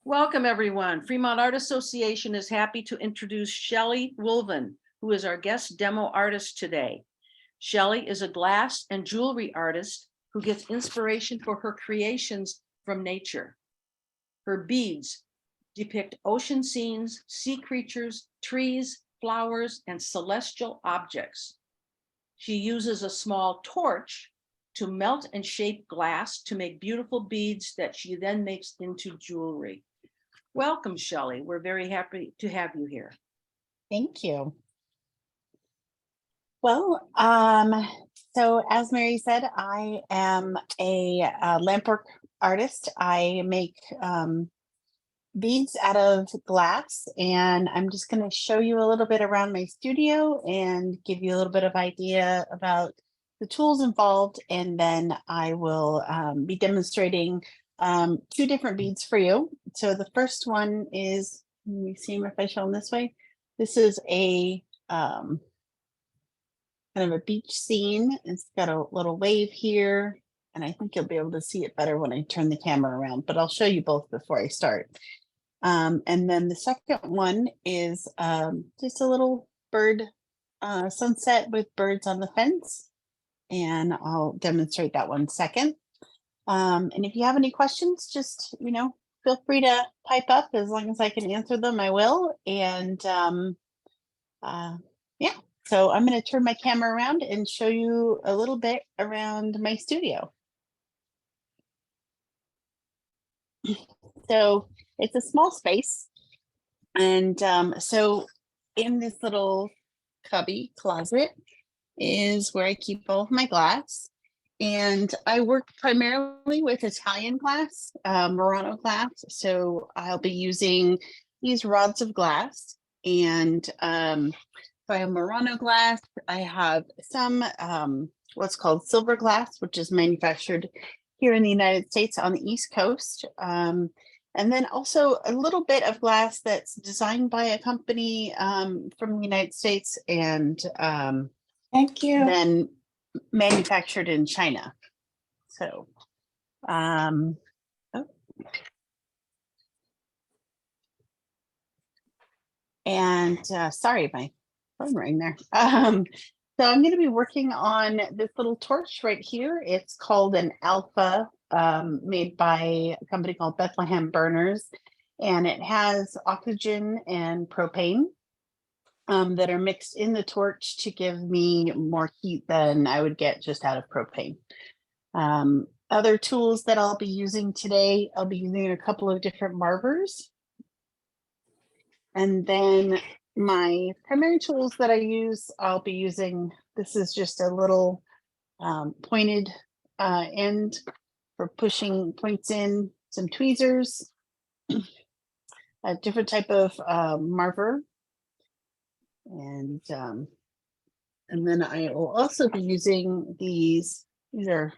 Welcome, everyone. Fremont Art Association is happy to introduce Shelly Woollvin, who is our guest demo artist today. Shelly is a glass and jewelry artist who gets inspiration for her creations from nature. Her beads depict ocean scenes, sea creatures, trees, flowers, and celestial objects. She uses a small torch to melt and shape glass to make beautiful beads that she then makes into jewelry. Welcome, Shelly. We're very happy to have you here. Thank you. Well, so as Mary said, I am a lampwork artist. I make beads out of glass, and I'm just going to show you a little bit around my studio and give you a little bit of idea about the tools involved, and then I will be demonstrating two different beads for you. So the first one is, let me see if I show them this way. This is a kind of a beach scene. It's got a little wave here, and I think you'll be able to see it better when I turn the camera around, but I'll show you both before I start. And then the second one is just a little bird sunset with birds on the fence, and I'll demonstrate that one second. And if you have any questions, just, feel free to pipe up. As long as I can answer them, I will. And yeah, so I'm going to turn my camera around and show you a little bit around my studio. So it's a small space. And so in this little cubby closet is where I keep all of my glass. And I work primarily with Italian glass, Murano glass. So I'll be using these rods of glass. And so I have Murano glass. I have some what's called silver glass, which is manufactured here in the United States on the East Coast. And then also a little bit of glass that's designed by a company from the United States and Thank you. then manufactured in China. So, oh. And sorry, my phone rang there. So I'm going to be working on this little torch right here. It's called an Alpha, made by a company called Bethlehem Burners, and it has oxygen and propane that are mixed in the torch to give me more heat than I would get just out of propane. Other tools that I'll be using today, I'll be using a couple of different markers. And then my primary tools that I use, I'll be using, this is just a little pointed end for pushing points in, some tweezers, a different type of marker. And then I will also be using these are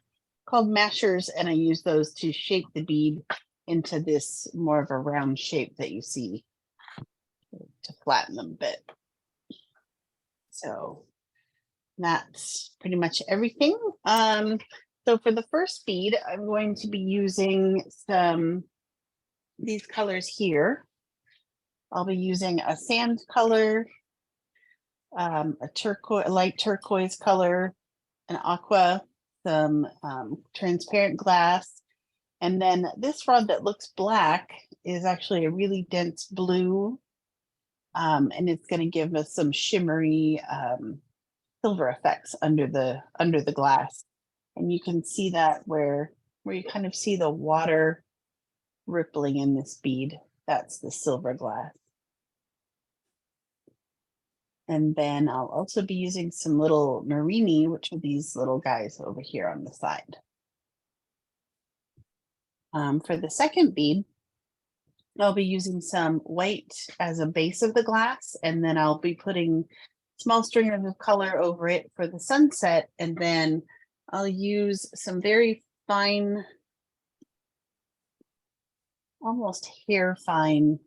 called mashers, and I use those to shape the bead into this more of a round shape that you see, to flatten them a bit. So that's pretty much everything. So for the first bead, I'm going to be using these colors here. I'll be using a sand color, a light turquoise color, an aqua, some transparent glass, and then this rod that looks black is actually a really dense blue, and it's going to give us some shimmery silver effects under the glass, and you can see that where you kind of see the water rippling in this bead. That's the silver glass. And then I'll also be using some little marini, which are these little guys over here on the side. For the second bead, I'll be using some white as a base of the glass, and then I'll be putting small stringers of color over it for the sunset, and then I'll use some very fine, almost hair fine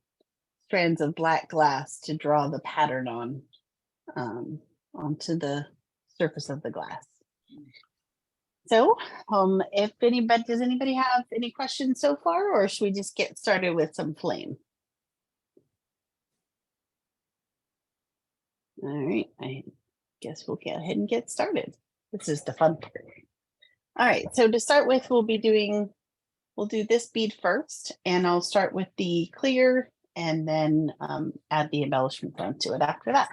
strands of black glass to draw the pattern on. Onto the surface of the glass. So if does anybody have any questions so far, or should we just get started with some flame? All right, I guess we'll go ahead and get started. This is the fun part. All right, so to start with, we'll do this bead first, and I'll start with the clear and then add the embellishments onto it after that.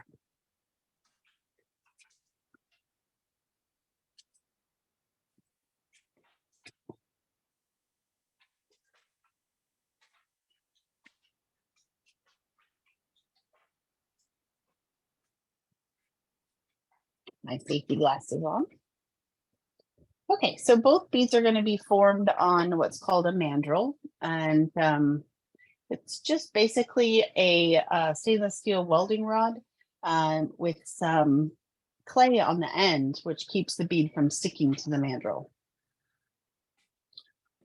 My safety glasses on. Okay, so both beads are going to be formed on what's called a mandrel, and it's just basically a stainless steel welding rod with some clay on the end, which keeps the bead from sticking to the mandrel.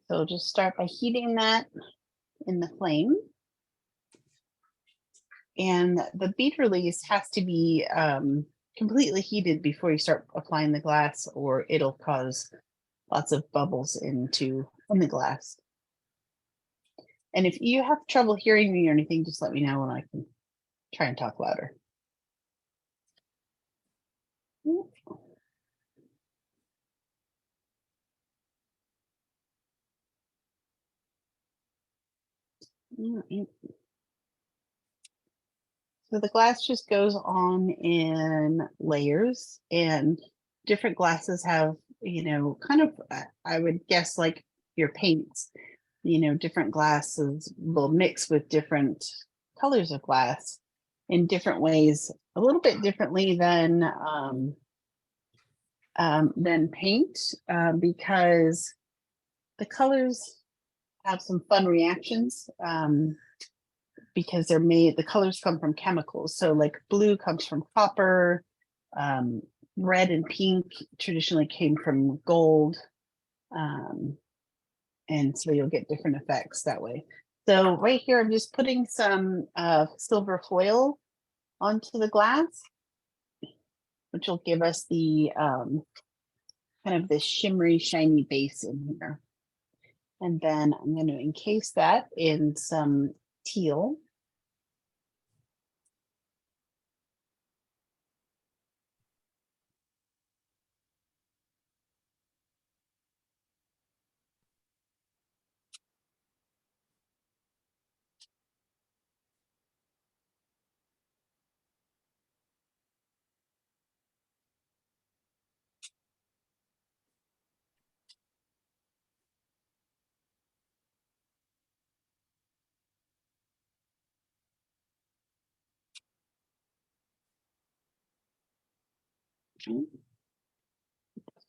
So just start by heating that in the flame. And the bead release has to be completely heated before you start applying the glass, or it'll cause lots of bubbles in the glass. And if you have trouble hearing me or anything, just let me know and I can try and talk louder. So the glass just goes on in layers, and different glasses have, kind of, I would guess like your paints, different glasses will mix with different colors of glass in different ways, a little bit differently than paint, because the colors have some fun reactions. Because the colors come from chemicals. So like blue comes from copper, red and pink traditionally came from gold. And so you'll get different effects that way. So right here, I'm just putting some silver foil onto the glass, which will give us the kind of this shimmery, shiny base in here. And then I'm going to encase that in some teal.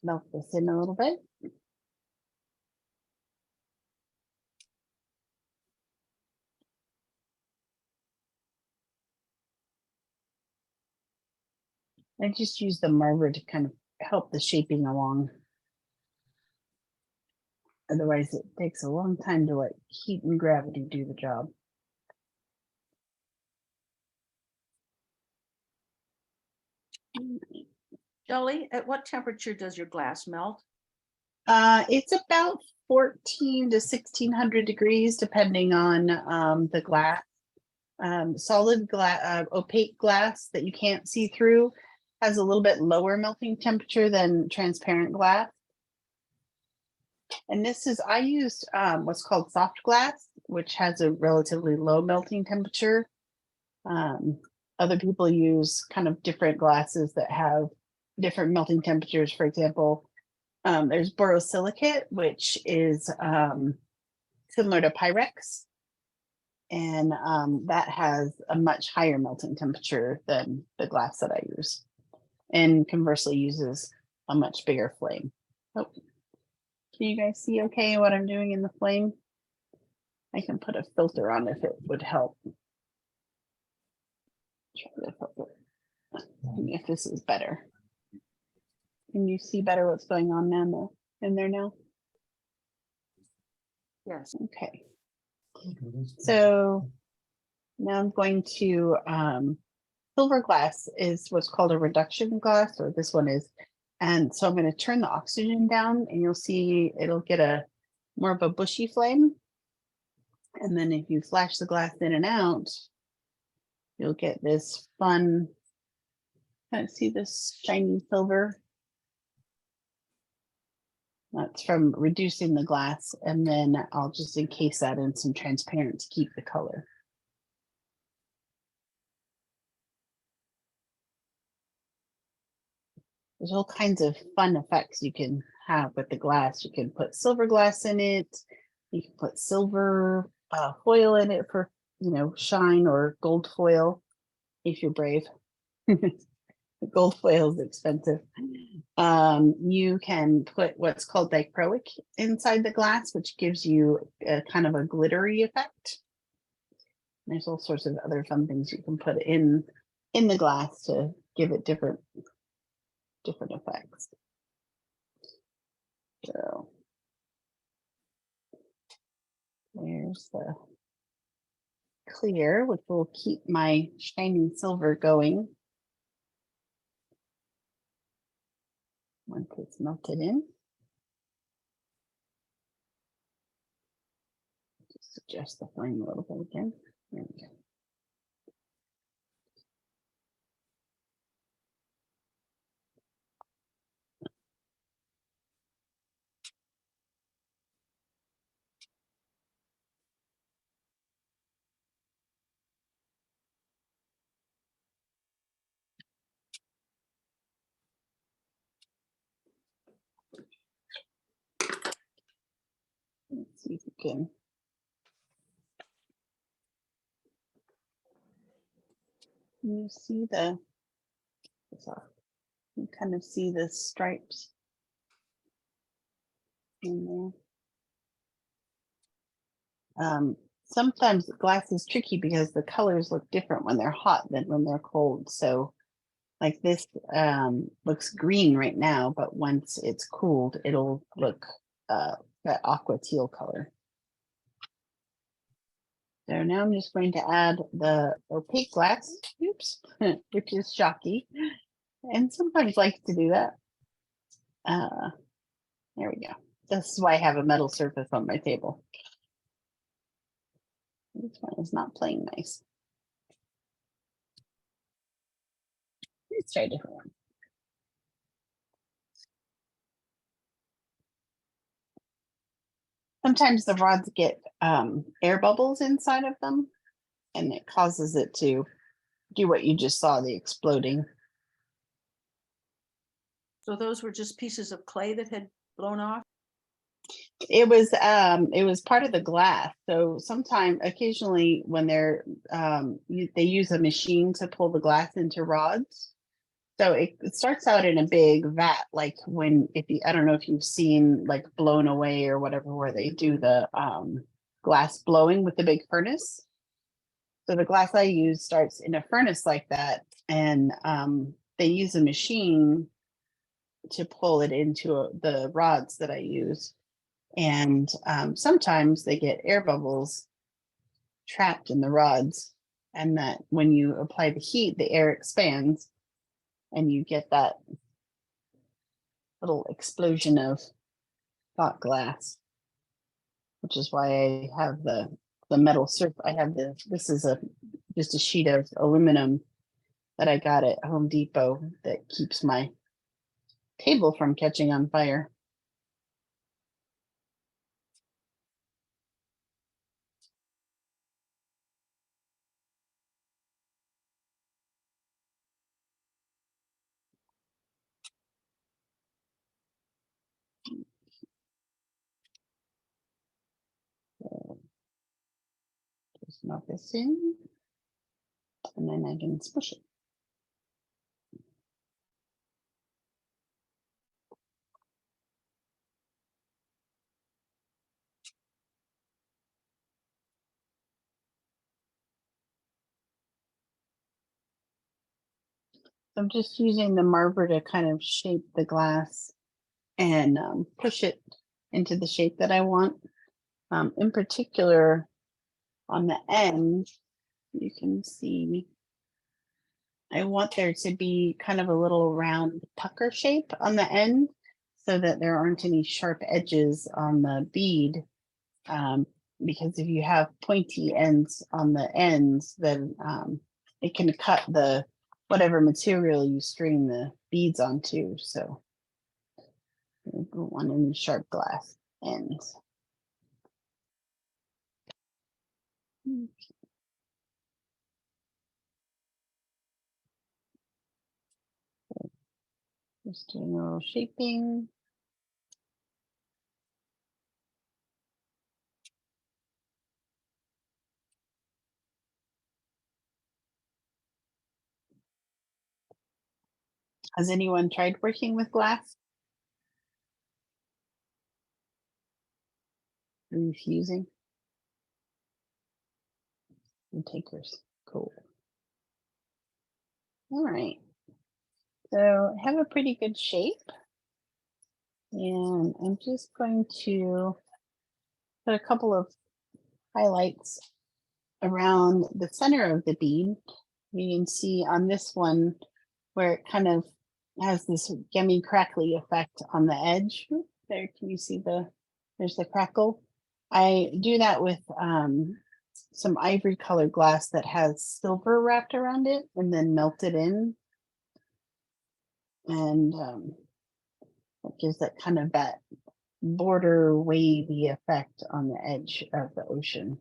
Melt this in a little bit. I just use the marker to kind of help the shaping along. Otherwise, it takes a long time to let heat and gravity do the job. Shelly, at what temperature does your glass melt? It's about 14 to 1600 degrees, depending on the glass. Solid glass, opaque glass that you can't see through has a little bit lower melting temperature than transparent glass. And I used what's called soft glass, which has a relatively low melting temperature. Other people use kind of different glasses that have different melting temperatures. For example, there's borosilicate, which is similar to Pyrex. And that has a much higher melting temperature than the glass that I use. And conversely uses a much bigger flame. Oh, can you guys see okay what I'm doing in the flame? I can put a filter on if it would help. Try the filter. If this is better. Can you see better what's going on now in there now? Yes. Okay. So now I'm going to silver glass is what's called a reduction glass, or this one is And so I'm going to turn the oxygen down and you'll see it'll get a more of a bushy flame. And then if you flash the glass in and out, you'll get this fun, kind of see this shiny silver. That's from reducing the glass, and then I'll just encase that in some transparent to keep the color. There's all kinds of fun effects you can have with the glass. You can put silver glass in it. You can put silver foil in it for, shine, or gold foil if you're brave. Gold foil is expensive. You can put what's called dichroic inside the glass, which gives you a kind of a glittery effect. There's all sorts of other fun things you can put in the glass to give it different effects. So there's the clear, which will keep my shining silver going once it's melted in. Just adjust the flame a little bit again. There we go. Let's see if we can. You see you kind of see the stripes in there. Sometimes glass is tricky because the colors look different when they're hot than when they're cold. So like this looks green right now, but once it's cooled, it'll look that aqua teal color. So now I'm just going to add the opaque glass, oops, which is shocky, and sometimes like to do that. There we go. This is why I have a metal surface on my table. This one is not playing nice. Let's try a different one. Sometimes the rods get air bubbles inside of them, and it causes it to do what you just saw, the exploding. So those were just pieces of clay that had blown off? It was part of the glass. So occasionally when they're they use a machine to pull the glass into rods. So it starts out in a big vat, like I don't know if you've seen like Blown Away or whatever, where they do the glass blowing with the big furnace. So the glass I use starts in a furnace like that, and they use a machine to pull it into the rods that I use. And sometimes they get air bubbles trapped in the rods, and that when you apply the heat, the air expands and you get that little explosion of hot glass, which is why I have the metal surface. I have this is just a sheet of aluminum that I got at Home Depot that keeps my table from catching on fire. So just melt this in, and then I can smush it. I'm just using the marker to kind of shape the glass and push it into the shape that I want. In particular, on the end, you can see I want there to be kind of a little round pucker shape on the end so that there aren't any sharp edges on the bead. Because if you have pointy ends on the ends, then it can cut the whatever material you string the beads onto. So we don't want any sharp glass ends. Just doing a little shaping. Has anyone tried working with glass? Refusing? And takers. Cool. All right. So I have a pretty good shape. And I'm just going to put a couple of highlights around the center of the bead. You can see on this one where it kind of has this gummy crackly effect on the edge. Oop, there, can you see there's the crackle? I do that with some ivory colored glass that has silver wrapped around it and then melted in. And it gives that kind of that border wavy effect on the edge of the ocean.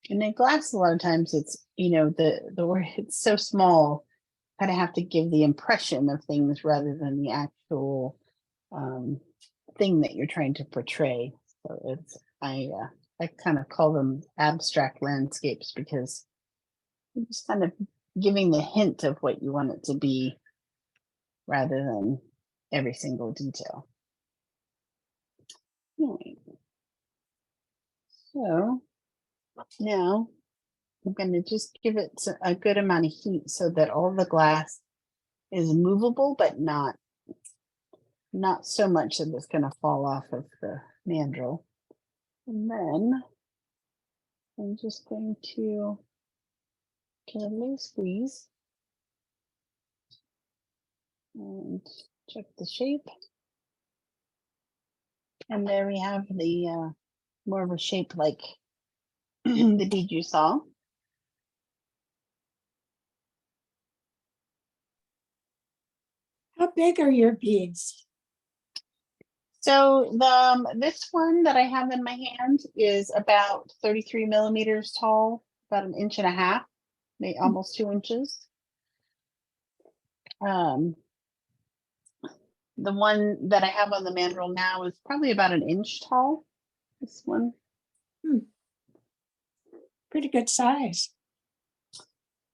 And in glass, a lot of times it's, the word it's so small, kind of have to give the impression of things rather than the actual thing that you're trying to portray. So it's, I kind of call them abstract landscapes because you're just kind of giving the hint of what you want it to be rather than every single detail. Right. So now I'm going to just give it a good amount of heat so that all the glass is movable, but not so much that it's going to fall off of the mandrel. And then I'm just going to gently squeeze and check the shape. And there we have the more of a shape like the bead you saw. How big are your beads? So this one that I have in my hand is about 33 millimeters tall, about 1.5 inches, maybe almost 2 inches. The one that I have on the mandrel now is probably about 1 inch tall. This one. Pretty good size.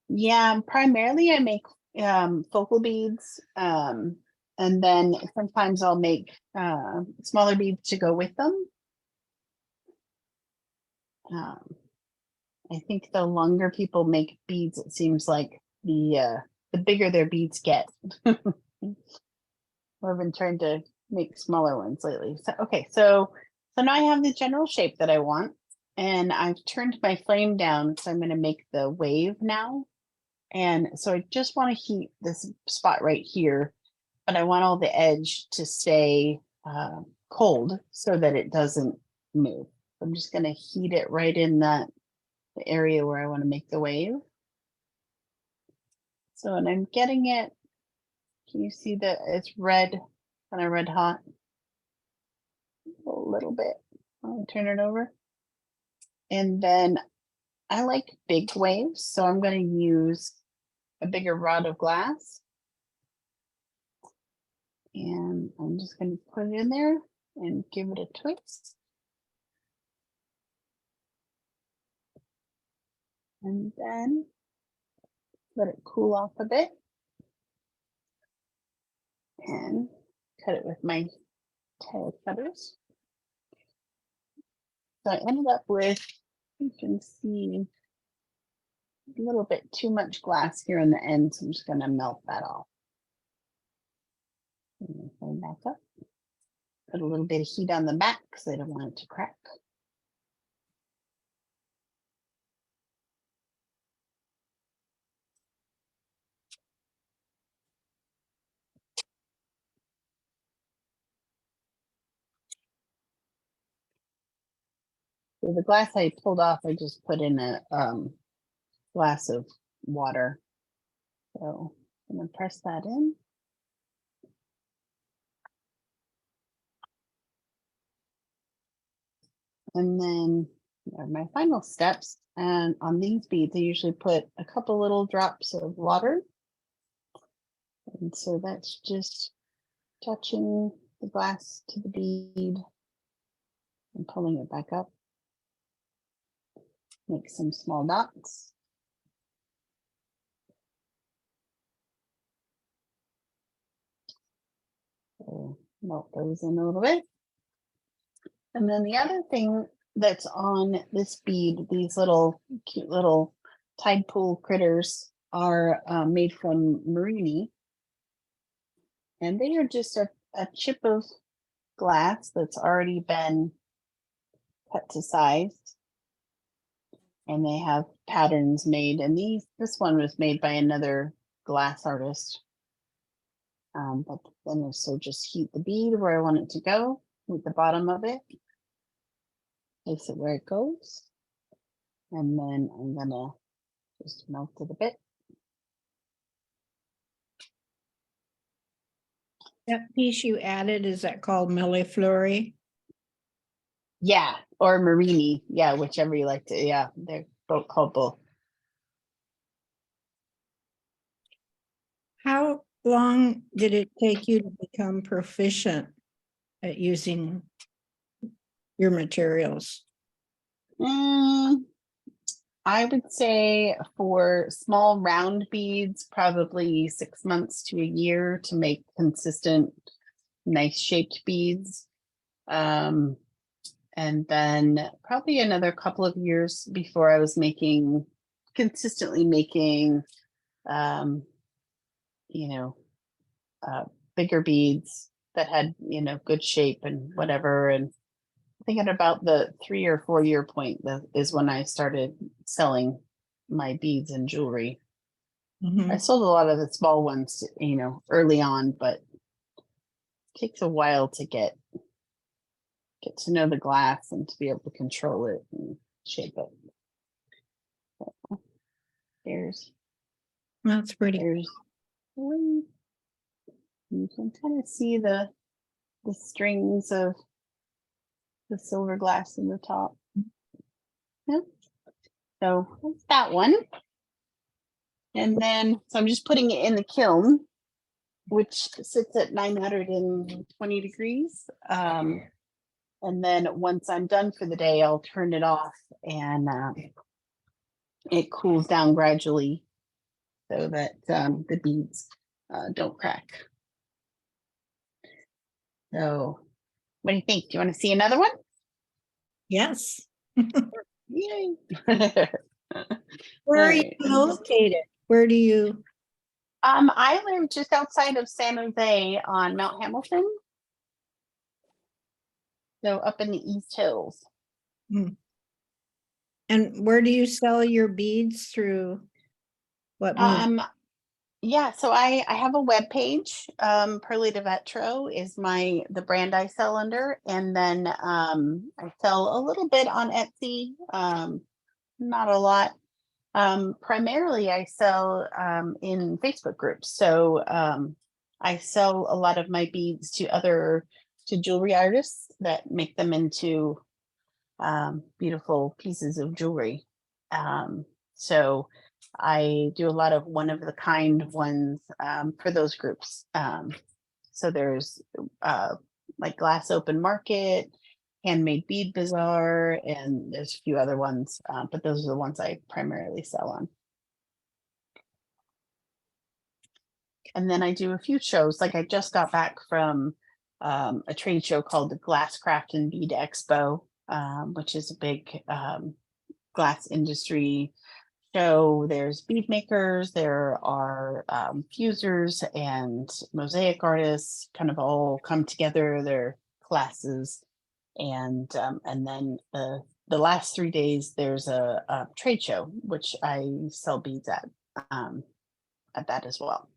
Yeah, primarily I make focal beads, and then sometimes I'll make smaller beads to go with them. I think the longer people make beads, it seems like the bigger their beads get. I've been trying to make smaller ones lately. So okay, so now I have the general shape that I want, and I've turned my flame down, so I'm going to make the wave now. And so I just want to heat this spot right here, but I want all the edge to stay cold so that it doesn't move. I'm just going to heat it right in the area where I want to make the wave. So when I'm getting it, can you see that it's red, kind of red hot? A little bit. I'll turn it over. And then I like big waves, so I'm going to use a bigger rod of glass. And I'm just going to put it in there and give it a twist. And then let it cool off a bit. And cut it with my tail cutters. So I ended up with, you can see, a little bit too much glass here on the end, so I'm just going to melt that off. And then back up. Put a little bit of heat on the back because I don't want it to crack. So the glass I pulled off, I just put in a glass of water. So I'm gonna press that in. And then are my final steps. And on these beads, I usually put a couple little drops of water. And so that's just touching the glass to the bead and pulling it back up. Make some small dots. So melt those in a little bit. And then the other thing that's on this bead, these little cute little tide pool critters are made from Marini. And they are just a chip of glass that's already been cut to size. And they have patterns made. And this one was made by another glass artist. But then so just heat the bead where I want it to go with the bottom of it. Place it where it goes. And then I'm gonna just melt it a bit. That piece you added, is that called millefleur? Yeah, or Marini. Yeah, whichever you like to. Yeah, they're both called both. How long did it take you to become proficient at using your materials? I would say for small round beads, probably 6 months to a year to make consistent, nice shaped beads. And then probably another couple of years before I was consistently making, bigger beads that had, good shape and whatever. And I think at about the 3 or 4 year point is when I started selling my beads and jewelry. I sold a lot of the small ones, early on, but it takes a while to get to know the glass and to be able to control it and shape it. So That's pretty. there's one. You can kind of see the strings of the silver glass in the top. Yep. So that's that one. And then, so I'm just putting it in the kiln, which sits at 920 degrees. And then once I'm done for the day, I'll turn it off and it cools down gradually so that the beads don't crack. So what do you think? Do you want to see another one? Yes. Yay. Where are you located? Where do you? I live just outside of San Jose on Mount Hamilton. So up in the East Hills. And where do you sell your beads through? What? Yeah, so I have a web page. Pearly de Vetro is the brand I sell under, and then I sell a little bit on Etsy, not a lot. Primarily, I sell in Facebook groups. So I sell a lot of my beads to jewelry artists that make them into beautiful pieces of jewelry. So I do a lot of one of the kind ones for those groups. So there's like Glass Open Market, Handmade Bead Bazaar, and there's a few other ones, but those are the ones I primarily sell on. And then I do a few shows, like I just got back from a trade show called the Glasscraft and Bead Expo, which is a big glass industry show. There's bead makers, there are fusers and mosaic artists kind of all come together, their classes. And then the last 3 days, there's a trade show, which I sell beads at that as well.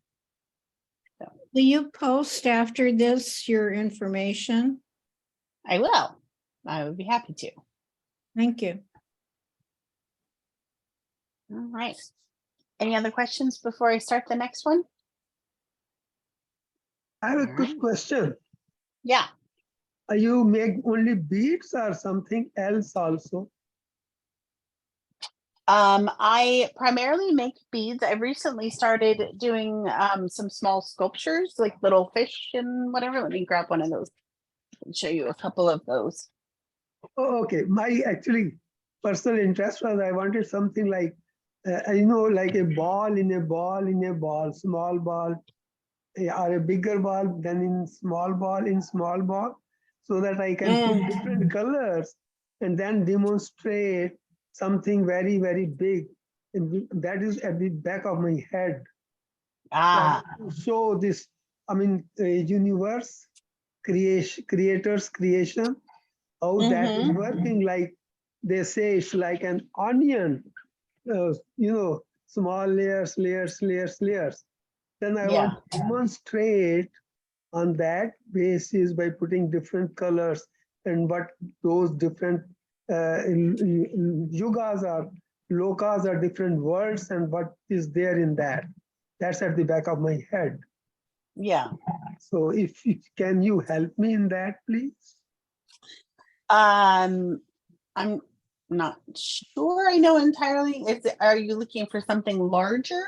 So. Will you post after this your information? I will. I would be happy to. Thank you. All right. Any other questions before I start the next one? I have a All quick right. question. Yeah. You make only beads or something else also? I primarily make beads. I've recently started doing some small sculptures, like little fish and whatever. Let me grab one of those and show you a couple of those. Oh, okay. My actually personal interest was I wanted something like, like a ball in a ball in a ball, small ball, or a bigger ball than in small ball, so that I can put different colors and then demonstrate something very, very big. And that is at the back of my head. Ah, So this, universe, creator's creation, how that is working. Like they say, it's like an onion, small layers, layers, layers, layers. Then I want yeah. to demonstrate on that basis by putting different colors and what those different yugas are, lokas are different worlds and what is there in that. That's at the back of my head. Yeah. So can you help me in that, please? I'm not sure I know entirely. Are you looking for something larger?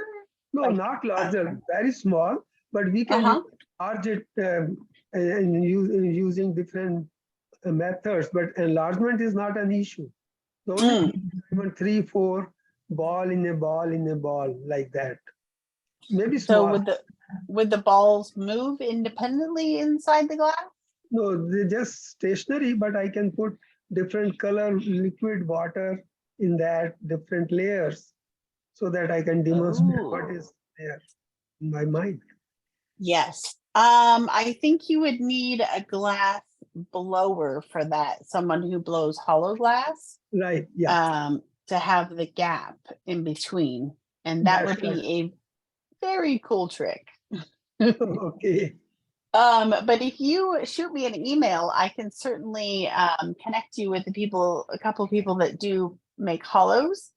No, Like, not larger, very small, but we can Uh-huh. enlarge it using different methods, but enlargement is not an issue. The only thing is I want 3, 4 ball in a ball in a ball like that. Maybe So small. would the balls move independently inside the glass? No, they're just stationary, but I can put different color liquid water in that, different layers, so that I can demonstrate what is there in my mind. Yes. I think you would need a glass blower for that, someone who blows hollow glass, Right, yeah. to have the gap in between. And that That's would be a very cool trick. Okay. But if you shoot me an email, I can certainly connect you with a couple of people that do make hollows,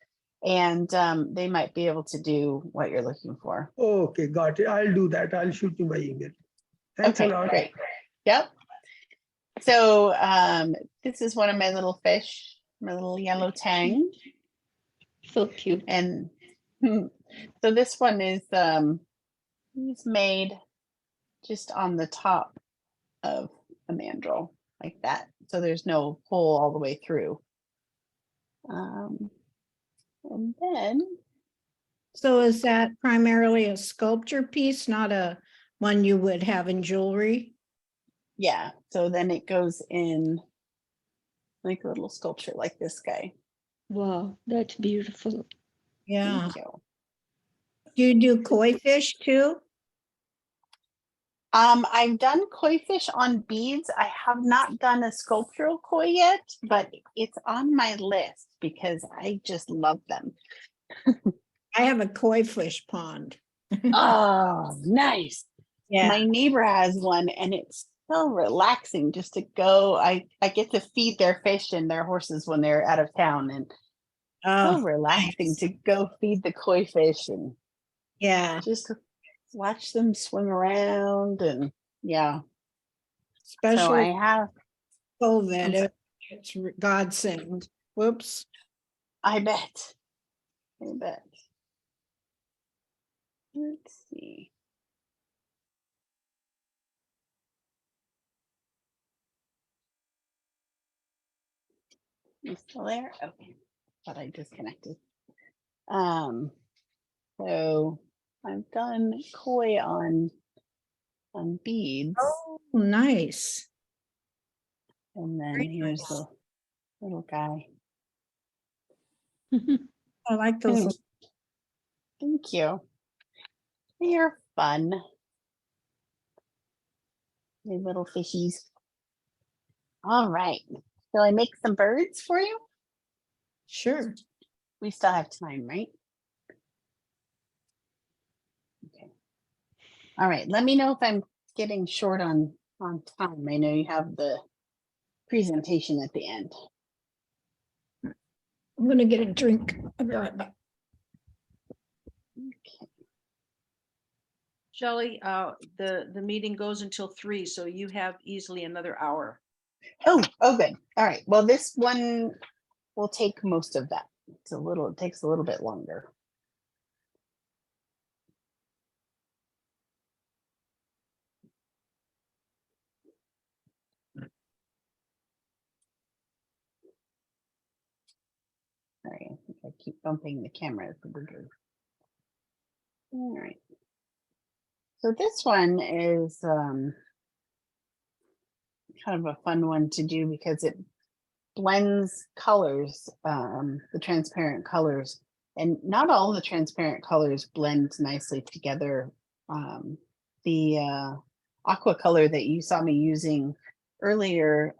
and they might be able to do what you're looking for. Okay, got it. I'll do that. I'll shoot you my email. Thanks a Okay, lot. great. Yep. So this is one of my little fish, my little yellow tang. So cute. And so this one is he's made just on the top of a mandrel like that. So there's no hole all the way through. And then, So is that primarily a sculpture piece, not a one you would have in jewelry? yeah, so then it goes in like a little sculpture like this guy. Wow, that's beautiful. Yeah. Thank you. Do you do koi fish too? I've done koi fish on beads. I have not done a sculptural koi yet, but it's on my list because I just love them. I have a koi fish pond. Oh, nice. Yeah. My neighbor has one and it's so relaxing just to go. I get to feed their fish and their horses when they're out of town, and so Oh, relaxing nice. to go feed the koi fish and Yeah. just watch them swim around. And yeah, so Especially I have, COVID. It's godsend. Whoops. I bet. Let's see. You still there? Okay. Thought I disconnected. So I've done koi on beads, Oh, nice. and then very here's nice. the little guy. I like those. Hmm. Thank you. They are fun. My little fishies. All right. Shall I make some birds for you? Sure. We still have time, right? Okay. All right. Let me know if I'm getting short on time. I know you have the presentation at the end. I'm gonna get a drink. I'll be right back. Shelley, the meeting goes until 3, so you have easily another hour. Oh, good. All right. Well, this one will take most of that. It takes a little bit longer. All right. I think I keep bumping the camera. All right. So this one is kind of a fun one to do because it blends colors, the transparent colors, and not all the transparent colors blend nicely together. The aqua color that you saw me using earlier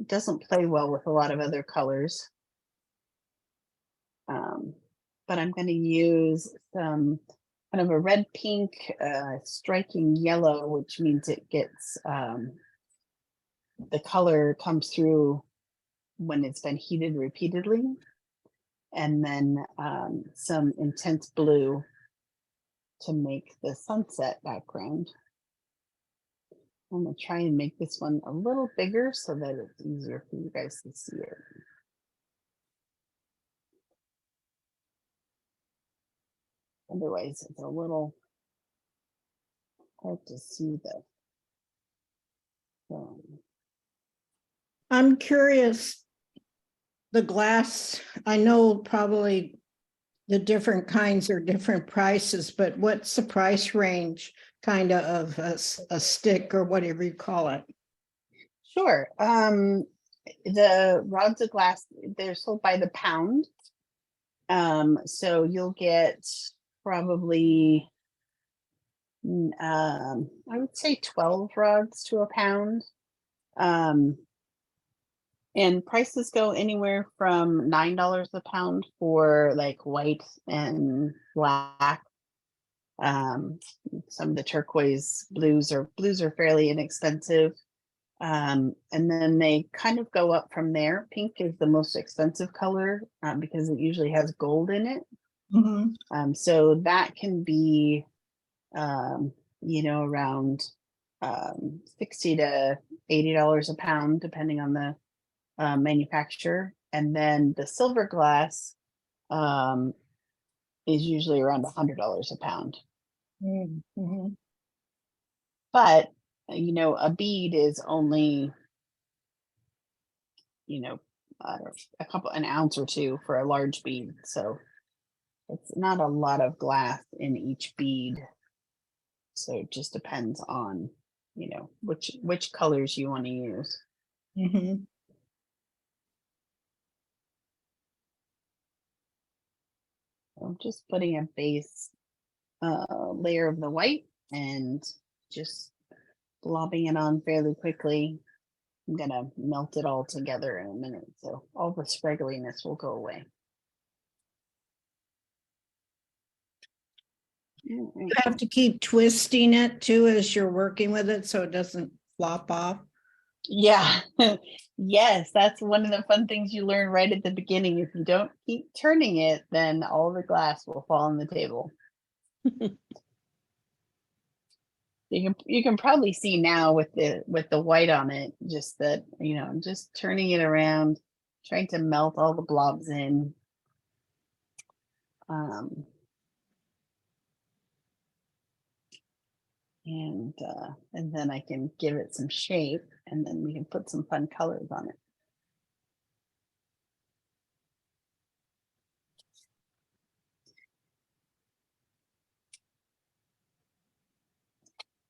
doesn't play well with a lot of other colors. But I'm going to use some kind of a red pink striking yellow, which means it gets the color comes through when it's been heated repeatedly, and then some intense blue to make the sunset background. I'm going to try and make this one a little bigger so that it's easier for you guys to see it. Otherwise, it's a little hard to see the. I'm curious, the glass, I know probably the different kinds are different prices, but what's the price range kind of a stick or whatever you call it? Sure. The rods of glass, they're sold by the pound. So you'll get probably, I would say 12 rods to a pound. And prices go anywhere from $9 a pound for like white and black. Some of the turquoise blues are fairly inexpensive. And then they kind of go up from there. Pink is the most expensive color because it usually has gold in it. Mm-hmm. So that can be, around $60 to $80 a pound, depending on the manufacturer. And then the silver glass is usually around $100 a pound. Mm-hmm. But a bead is only an ounce or two for a large bead, so it's not a lot of glass in each bead. So it just depends on which colors you want to use. Mm-hmm. I'm just putting a base layer of the white and just blobbing it on fairly quickly. I'm gonna melt it all together in a minute, so all the spraggliness will go away. You have to keep twisting it too as you're working with it so it doesn't flop off. Yeah, yes, that's one of the fun things you learn right at the beginning. If you don't keep turning it, then all the glass will fall on the table. You can probably see now with the white on it, just that, I'm just turning it around, trying to melt all the blobs in. And then I can give it some shape, and then we can put some fun colors on it.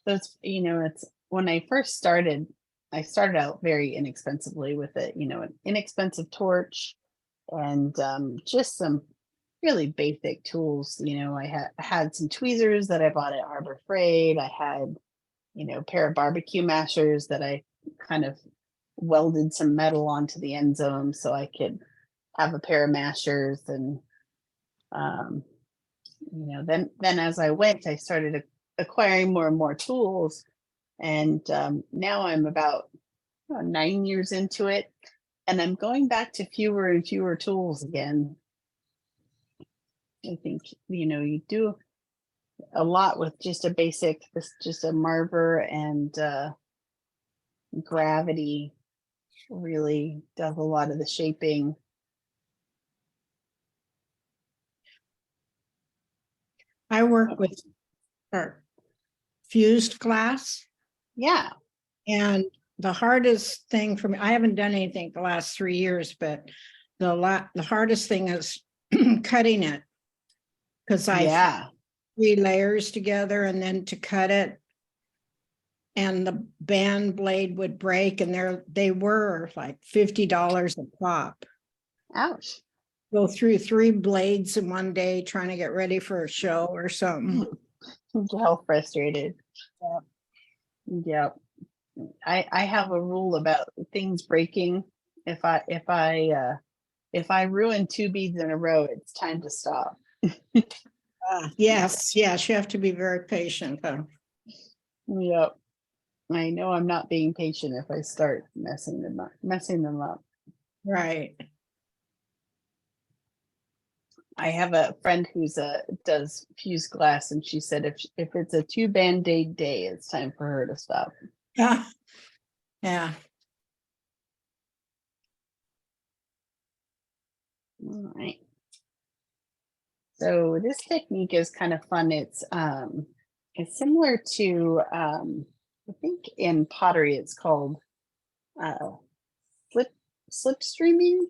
So it's when I first started, I started out very inexpensively with it, an inexpensive torch and just some really basic tools. I had some tweezers that I bought at Harbor Freight. I had, a pair of barbecue mashers that I kind of welded some metal onto the end zone so I could have a pair of mashers. And then as I went, I started acquiring more and more tools, and now I'm about 9 years into it, And I'm going back to fewer and fewer tools again. I think, you do a lot with just a basic, just a marker, and gravity really does a lot of the shaping. I work with fused glass, Yeah. and the hardest thing for me, I haven't done anything the last 3 years, but the hardest thing is cutting it. Because I Yeah. 3 layers together and then to cut it. And the band blade would break, and they were like $50 a pop. Ouch. Go through 3 blades in one day trying to get ready for a show or something. How frustrated. Yep. I have a rule about things breaking. If I ruin 2 beads in a row, it's time to stop. Yes, you have to be very patient. Yep. I know I'm not being patient if I start messing them up. Right. I have a friend who's does fused glass, and she said if it's a 2 band-aid day, it's time for her to stop. Yeah. All right. So this technique is kind of fun. It's similar to I think in pottery it's called slipstreaming,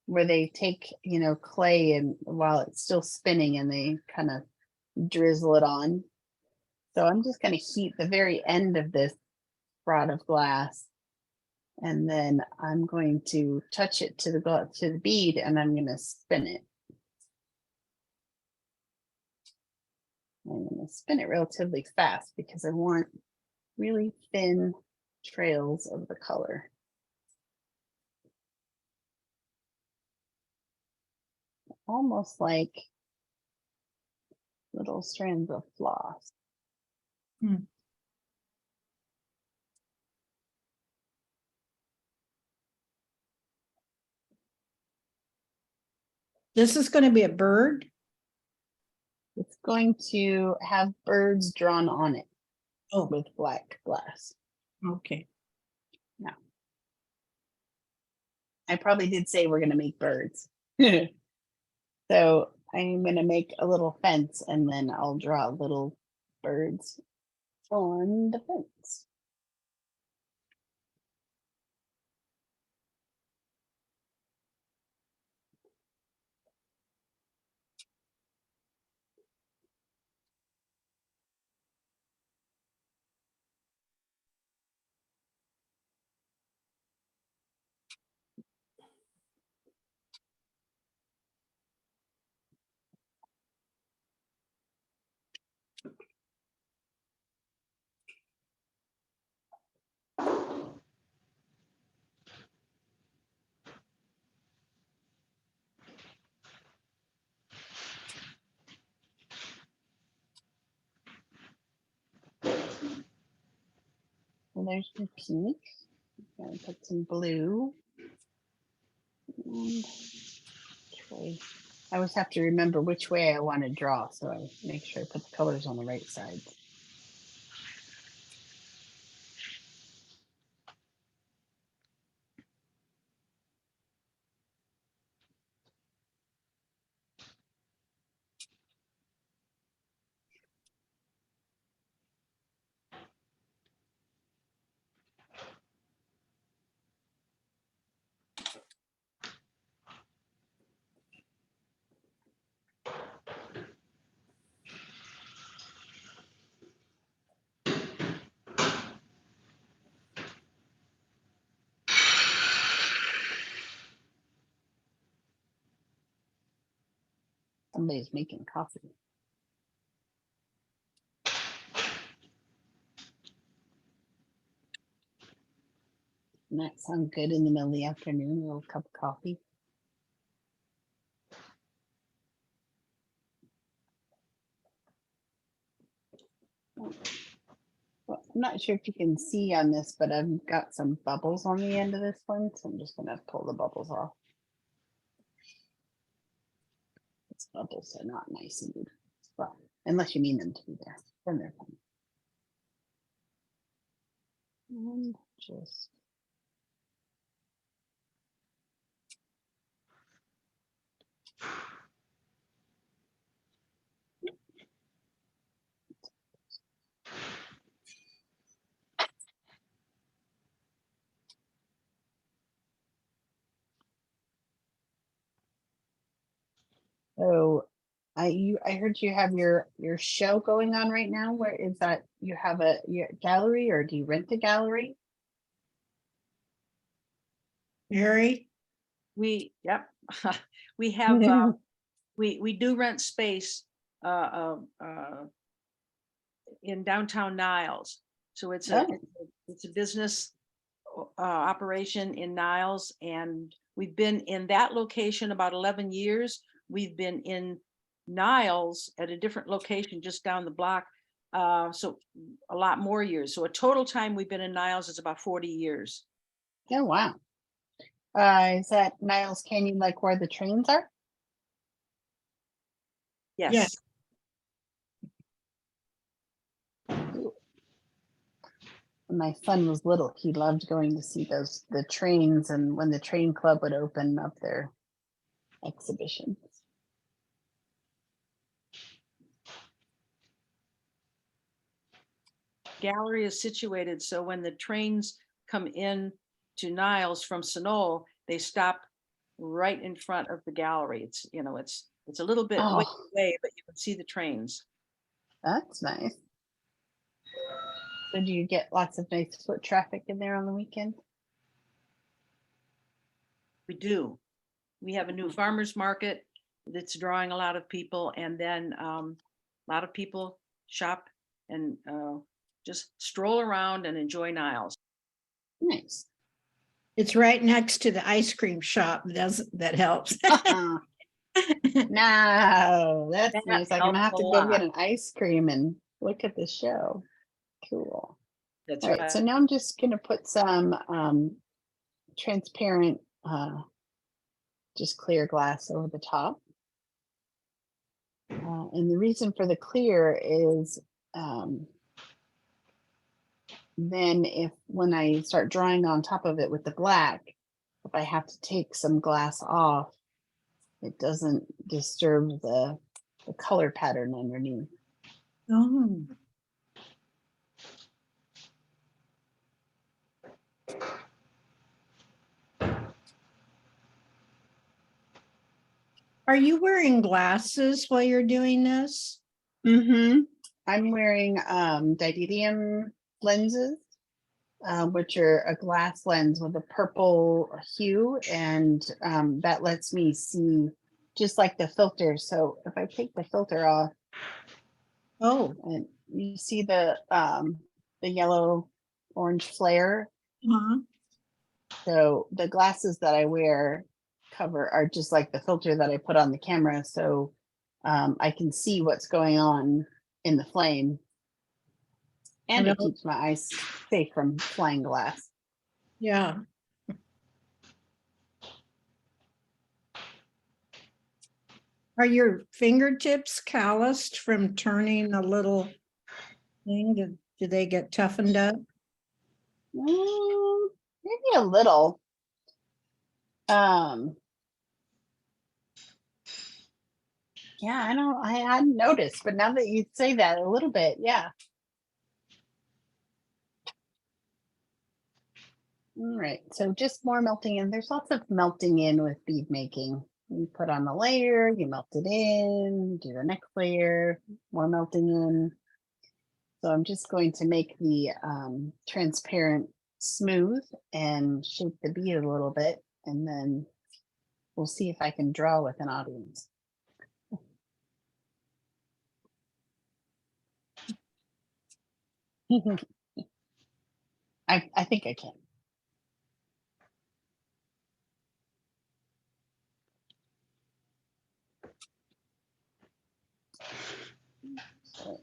where they take clay, and while it's still spinning, and they kind of drizzle it on. So I'm just going to heat the very end of this rod of glass, and then I'm going to touch it to the bead, and I'm going to spin it. I'm going to spin it relatively fast because I want really thin trails of the color. Almost like little strands of floss. This is going to be a bird. It's going to have birds drawn on it Oh, with black glass. okay. I probably did say we're going to make birds. So I'm going to make a little fence, and then I'll draw little birds on the fence. So there's the pink. I'm going to put some blue. And okay. I always have to remember which way I want to draw, so I make sure I put the colors on the right side. Somebody's making coffee. Doesn't that sound good in the middle of the afternoon? A little cup of coffee. Well, I'm not sure if you can see on this, but I've got some bubbles on the end of this one, so I'm just gonna pull the bubbles off. These bubbles are not nice and well, unless you mean them to be there, then they're fine. And just so I heard you have your show going on right now. Where is that? You have your gallery, or do you rent a gallery? Mary? Yep, we have, we do rent space in downtown Niles. So it's Oh. it's a business operation in Niles, and we've been in that location about 11 years. We've been in Niles at a different location just down the block, so a lot more years. So a total time we've been in Niles is about 40 years. Oh wow. Is that Niles Canyon, like where the trains are? Yes. When my son was little, he loved going to see the trains, and when the train club would open up their exhibitions. Gallery is situated so when the trains come in to Niles from Sonol, they stop right in front of the gallery. It's, you know, it's a little bit way Oh. away, but you can see the trains. That's nice. So do you get lots of nice foot traffic in there on the weekend? We do. We have a new farmers market that's drawing a lot of people, and then a lot of people shop and just stroll around and enjoy Niles. Nice. It's right next to the ice cream shop. That helps. No, that's That nice. I'm gonna have helps to a go lot. get an ice cream and look at the show. Cool. That's All right, right. so now I'm just gonna put some transparent, just clear glass over the top. And the reason for the clear is then when I start drawing on top of it with the black, if I have to take some glass off, it doesn't disturb the color pattern underneath. Oh. Are you wearing glasses while you're doing this? Mm-hmm. I'm wearing didymium lenses, which are a glass lens with a purple hue, and that lets me see just like the filter. So if I take the filter off, Oh. and you see the yellow orange flare. Uh-huh. So the glasses that I wear are just like the filter that I put on the camera, so I can see what's going on in the flame, and it keeps my eyes safe from flying glass. Yeah. Are your fingertips calloused from turning a little thing? Do they get toughened up? Maybe a little. Yeah, I hadn't noticed, but now that you say that, a little bit, yeah. All right, so just more melting in. There's lots of melting in with bead making. You put on the layer, you melt it in, do the next layer, more melting in. So I'm just going to make the transparent smooth and shape the bead a little bit, and then we'll see if I can draw with an audience. I think I can. So,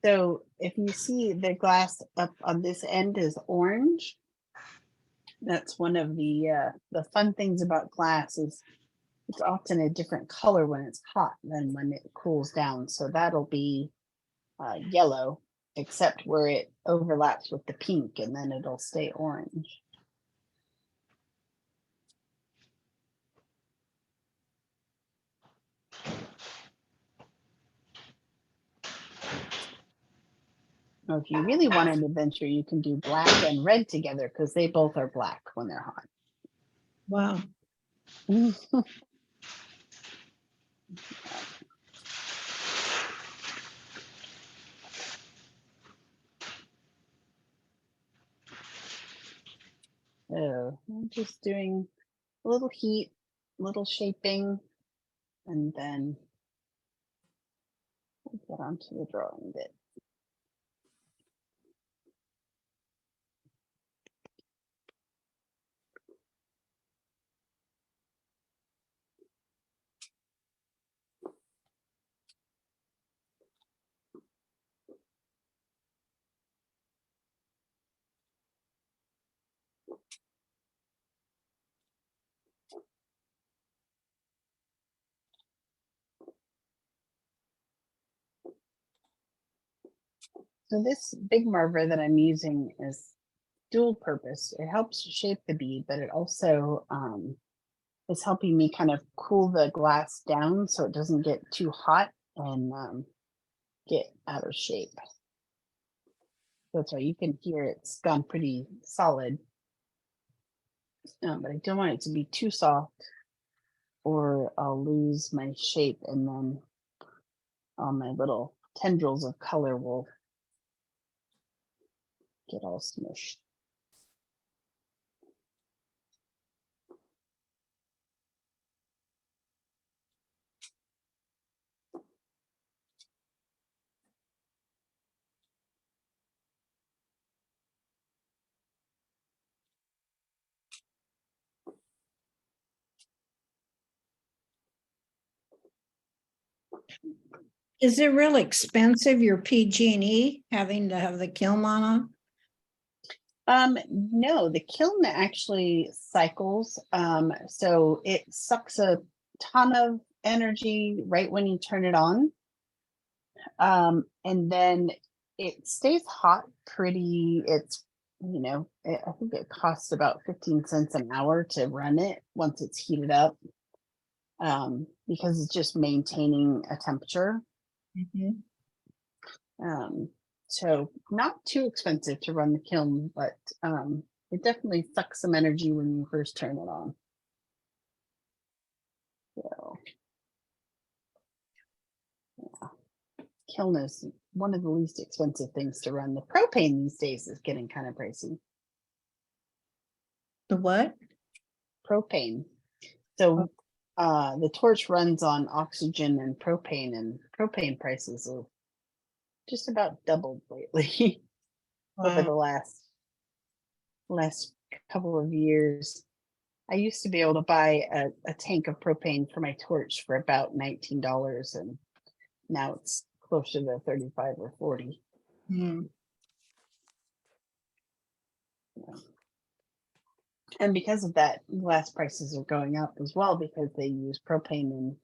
So if you see the glass up on this end is orange, that's one of the fun things about glass is it's often a different color when it's hot than when it cools down. So that'll be yellow, except where it overlaps with the pink, and then it'll stay orange. Now, if you really want an adventure, you can do black and red together because they both are black when they're hot. Wow. So I'm just doing a little heat, a little shaping, and then we'll get onto the drawing bit. So this big marver that I'm using is dual purpose. It helps shape the bead, but it also is helping me kind of cool the glass down so it doesn't get too hot and get out of shape. That's why you can hear it's gone pretty solid. But I don't want it to be too soft or I'll lose my shape and then all my little tendrils of color will get all smushed. Is it real expensive, your PG&E, having to have the kiln on? No, the kiln actually cycles. So it sucks a ton of energy right when you turn it on. And then it stays hot it's, I think it costs about 15 cents an hour to run it once it's heated up. Because it's just maintaining a temperature. So not too expensive to run the kiln, but it definitely sucks some energy when you first turn it on. So, yeah. Kiln is one of the least expensive things to run. The propane these days is getting kind of pricey. The what? Propane. So the torch runs on oxygen and propane prices have just about doubled lately over the last couple of years. I used to be able to buy a tank of propane for my torch for about $19, and now it's closer to 35 or 40. And because of that, glass prices are going up as well because they use propane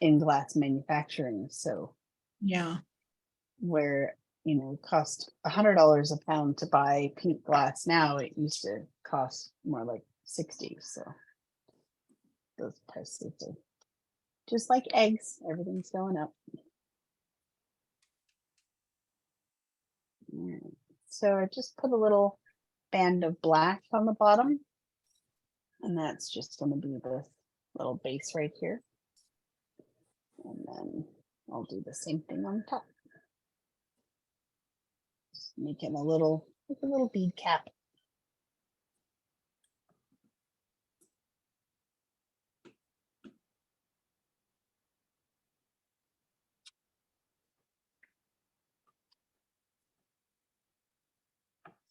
in glass manufacturing. So Yeah. where it cost $100 a pound to buy pink glass, now it used to cost more like 60. So those prices are just like eggs, everything's going up. So I just put a little band of black on the bottom, and that's just going to be this little base right here. And then I'll do the same thing on top. Just making a little bead cap.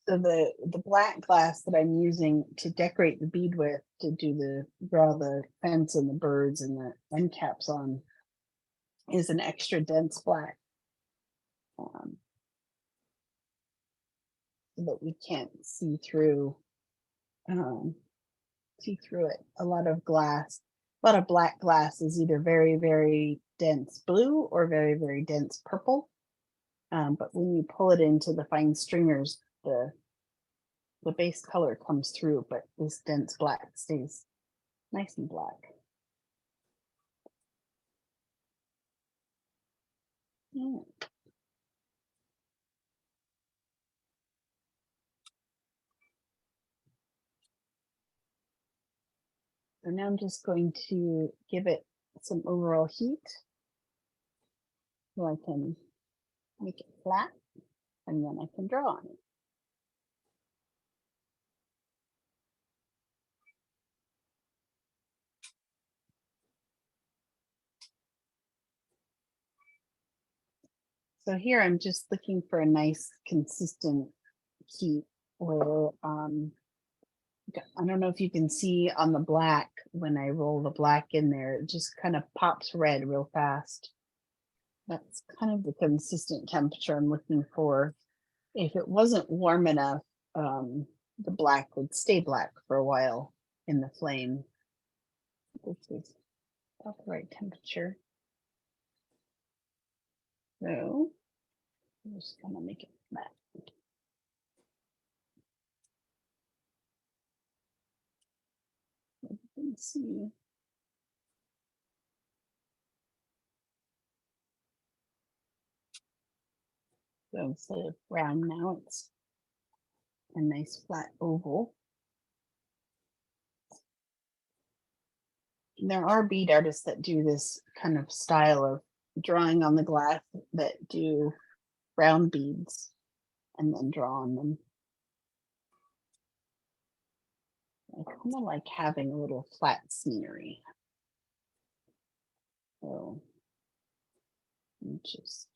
So the black glass that I'm using to decorate the bead with to draw the fence and the birds and the end caps on is an extra dense black. that we can't see through it. A lot of black glass is either very, very dense blue or very, very dense purple. But when you pull it into the fine stringers, the base color comes through, but this dense black stays nice and black. Yeah. So now I'm just going to give it some overall heat so I can make it flat, and then I can draw on it. So here I'm just looking for a nice consistent heat where I don't know if you can see on the black when I roll the black in there, it just kind of pops red real fast. That's kind of the consistent temperature I'm looking for. If it wasn't warm enough, the black would stay black for a while in the flame. This is about the right temperature. So I'm just gonna make it flat. Let's see. So instead of round now, it's a nice flat oval. There are bead artists that do this kind of style of drawing on the glass that do round beads and then draw on them. I kind of like having a little flat scenery. So I'm just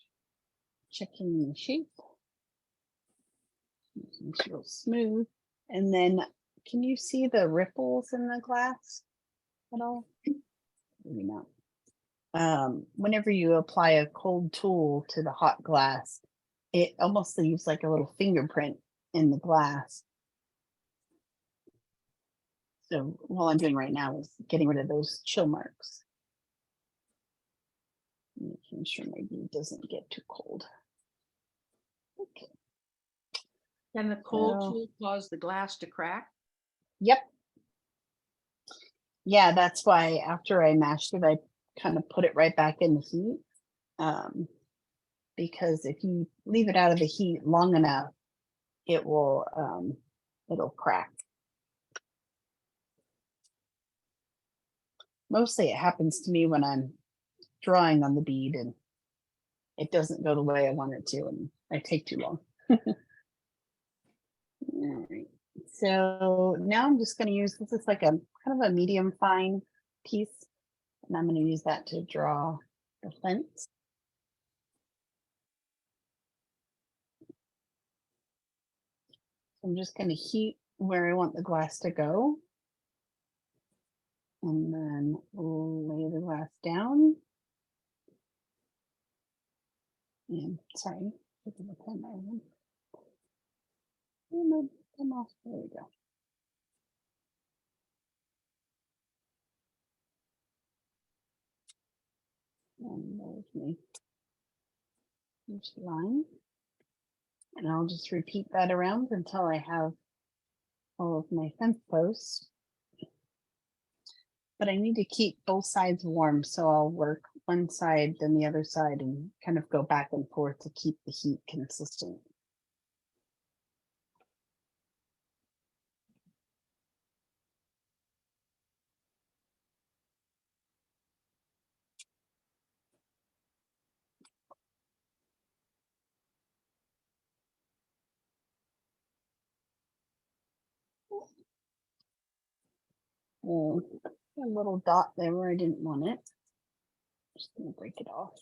checking the shape, making sure it's smooth. And then can you see the ripples in the glass at all? Maybe not. Whenever you apply a cold tool to the hot glass, it almost leaves like a little fingerprint in the glass. So what I'm doing right now is getting rid of those chill marks. Making sure my bead doesn't get too cold. Okay. Can the cold So- tool cause the glass to crack? Yep. Yeah, that's why after I mashed it, I kind of put it right back in the heat. Because if you leave it out of the heat long enough, it will it'll crack. Mostly it happens to me when I'm drawing on the bead and it doesn't go the way I want it to, and I take too long. All right. So now I'm just going to use, this is like a kind of a medium fine piece, and I'm going to use that to draw the fence. I'm just going to heat where I want the glass to go, and then lay the glass down. And sorry, put the pen there. Come off. There we go. And there's my first line. And I'll just repeat that around until I have all of my fence posts. But I need to keep both sides warm, so I'll work one side, then the other side, and kind of go back and forth to keep the heat consistent. Oh, a little dot there where I didn't want it. Just gonna break it off.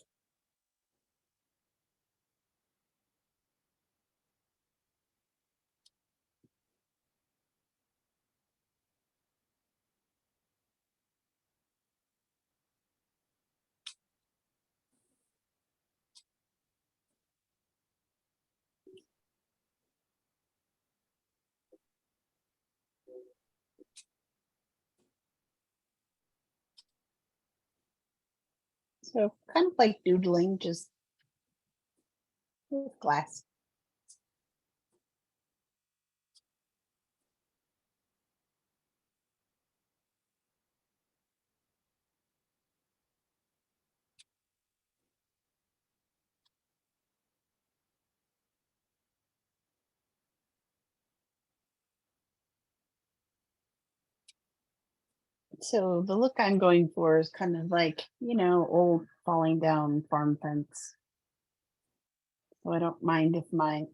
So kind of like doodling, just with glass. So the look I'm going for is kind of like, old falling down farm fence. So I don't mind if my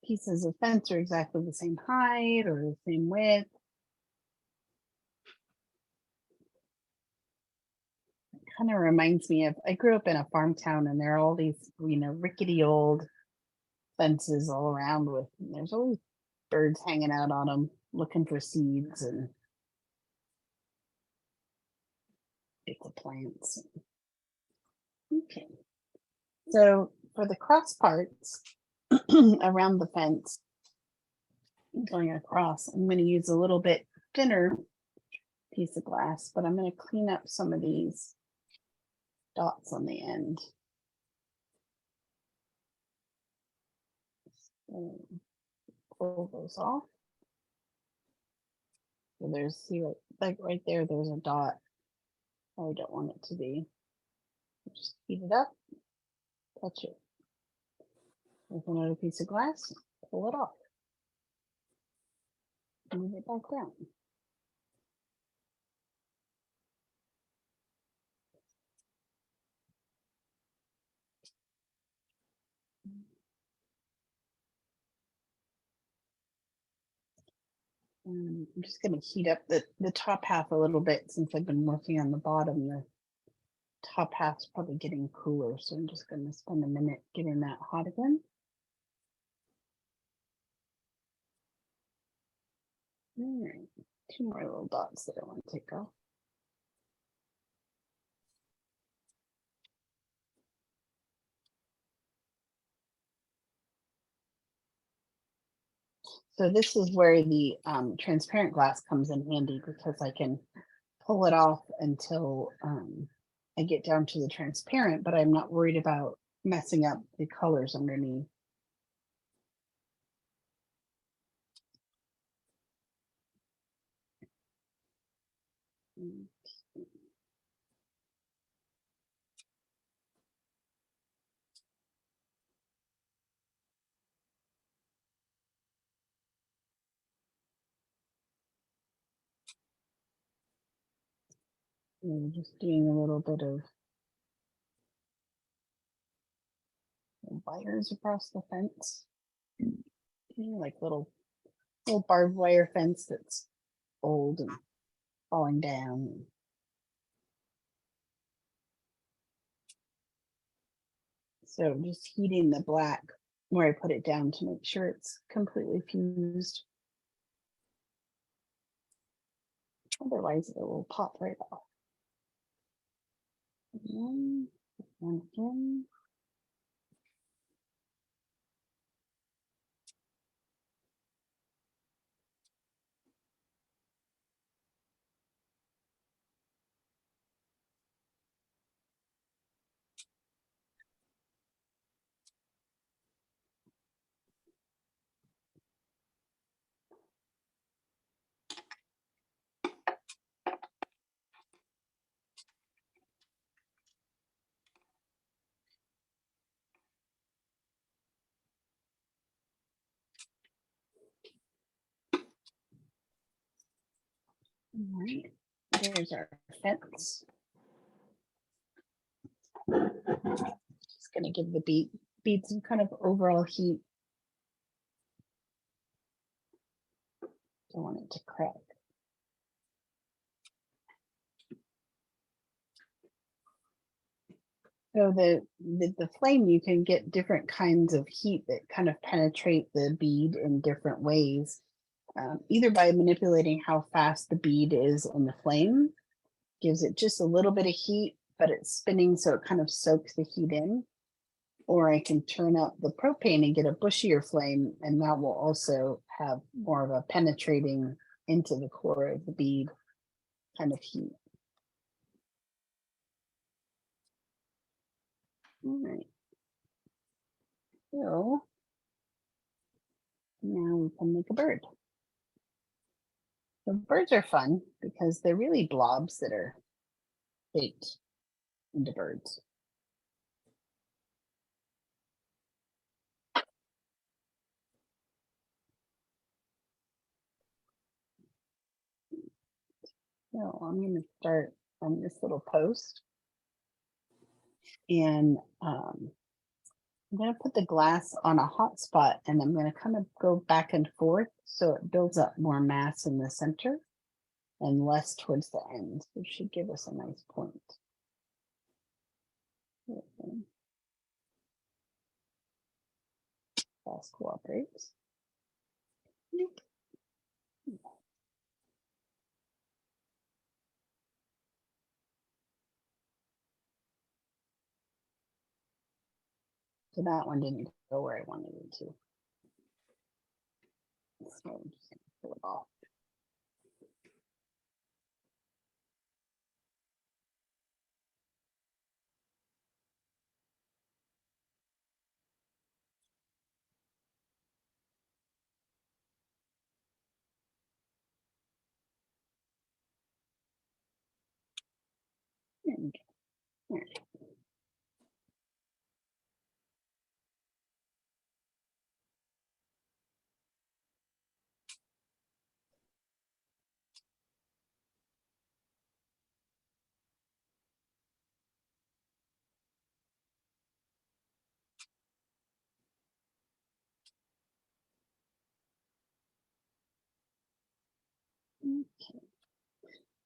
pieces of fence are exactly the same height or the same width. Kind of reminds me of, I grew up in a farm town and there are all these, rickety old fences all around with, there's always birds hanging out on them looking for seeds and bits of plants. Okay. So for the cross parts around the fence going across, I'm going to use a little bit thinner piece of glass, but I'm going to clean up some of these dots on the end. So pull those off. So there's, see, like right there, there's a dot. I don't want it to be. Just heat it up, touch it with another piece of glass, pull it off, move it back down. And I'm just going to heat up the top half a little bit since I've been working on the bottom. The top half's probably getting cooler, so I'm just going to spend a minute getting that hot again. All right, 2 more little dots that I want to take off. So this is where the transparent glass comes in handy because I can pull it off until I get down to the transparent, but I'm not worried about messing up the colors underneath. And just doing a little bit of wires across the fence. Like little barbed wire fence that's old and falling down. So just heating the black where I put it down to make sure it's completely fused. Otherwise it will pop right off. And again. All right, there's our fence. Just going to give the bead some kind of overall heat. Don't want it to crack. So the flame, you can get different kinds of heat that kind of penetrate the bead in different ways, either by manipulating how fast the bead is in the flame, gives it just a little bit of heat, but it's spinning so it kind of soaks the heat in. Or I can turn up the propane and get a bushier flame, and that will also have more of a penetrating into the core of the bead kind of heat. All right. So now we can make a bird. So birds are fun because they're really blobs that are shaped into birds. So I'm going to start on this little post, and I'm going to put the glass on a hot spot, and I'm going to kind of go back and forth so it builds up more mass in the center and less towards the end. It should give us a nice point. Glass cooperates. So that one didn't go where I wanted it to. So I'm just gonna pull it off. There we go. There. Okay.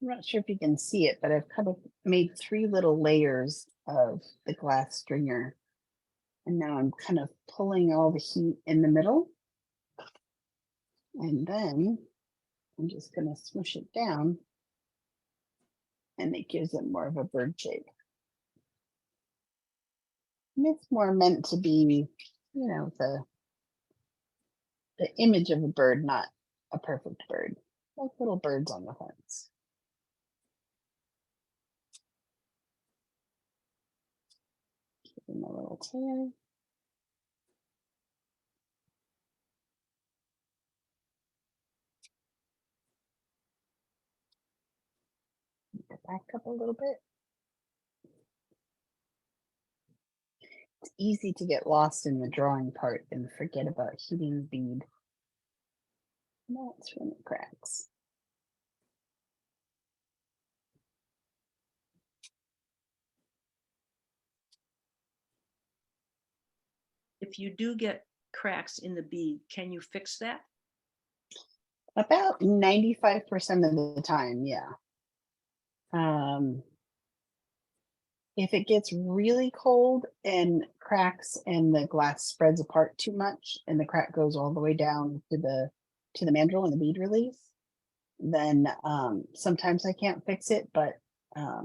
I'm not sure if you can see it, but I've kind of made 3 little layers of the glass stringer. And now I'm kind of pulling all the heat in the middle. And then I'm just going to smush it down. And it gives it more of a bird shape. And it's more meant to be, you know, the image of a bird, not a perfect bird. Like little birds on the fence. Give them a little tail. Back up a little bit. It's easy to get lost in the drawing part and forget about heating the bead. That's when it cracks. If you do get cracks in the bead, can you fix that? About 95% of the time, yeah. If it gets really cold and cracks and the glass spreads apart too much and the crack goes all the way down to the mandrel and the bead release, then sometimes I can't fix it, but 95%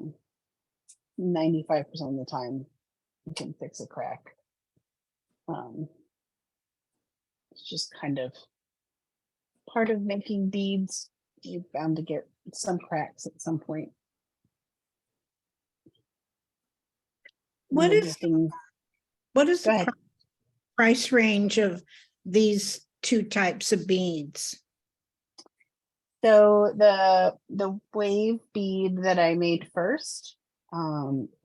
of the time you can fix a crack. It's just kind of part of making beads. You're bound to get some cracks at some point. What One of the is, things- what is Go the ahead. price range of these 2 types of beads? So the wave bead that I made first,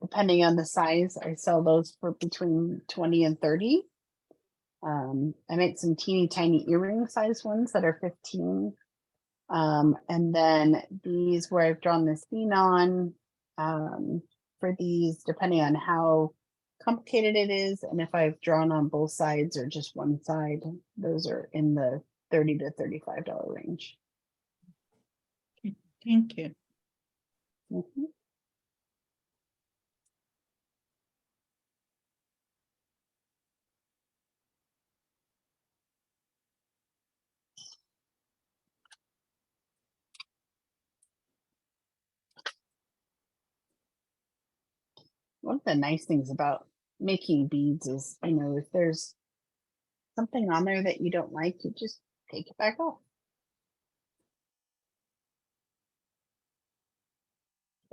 depending on the size, I sell those for between 20 and 30. I make some teeny tiny earring size ones that are 15. And then these where I've drawn the scene on, for these, depending on how complicated it is, and if I've drawn on both sides or just one side, those are in the $30 to $35 range. Thank you. Mhm. One of the nice things about making beads is, you know, if there's something on there that you don't like, you just take it back off.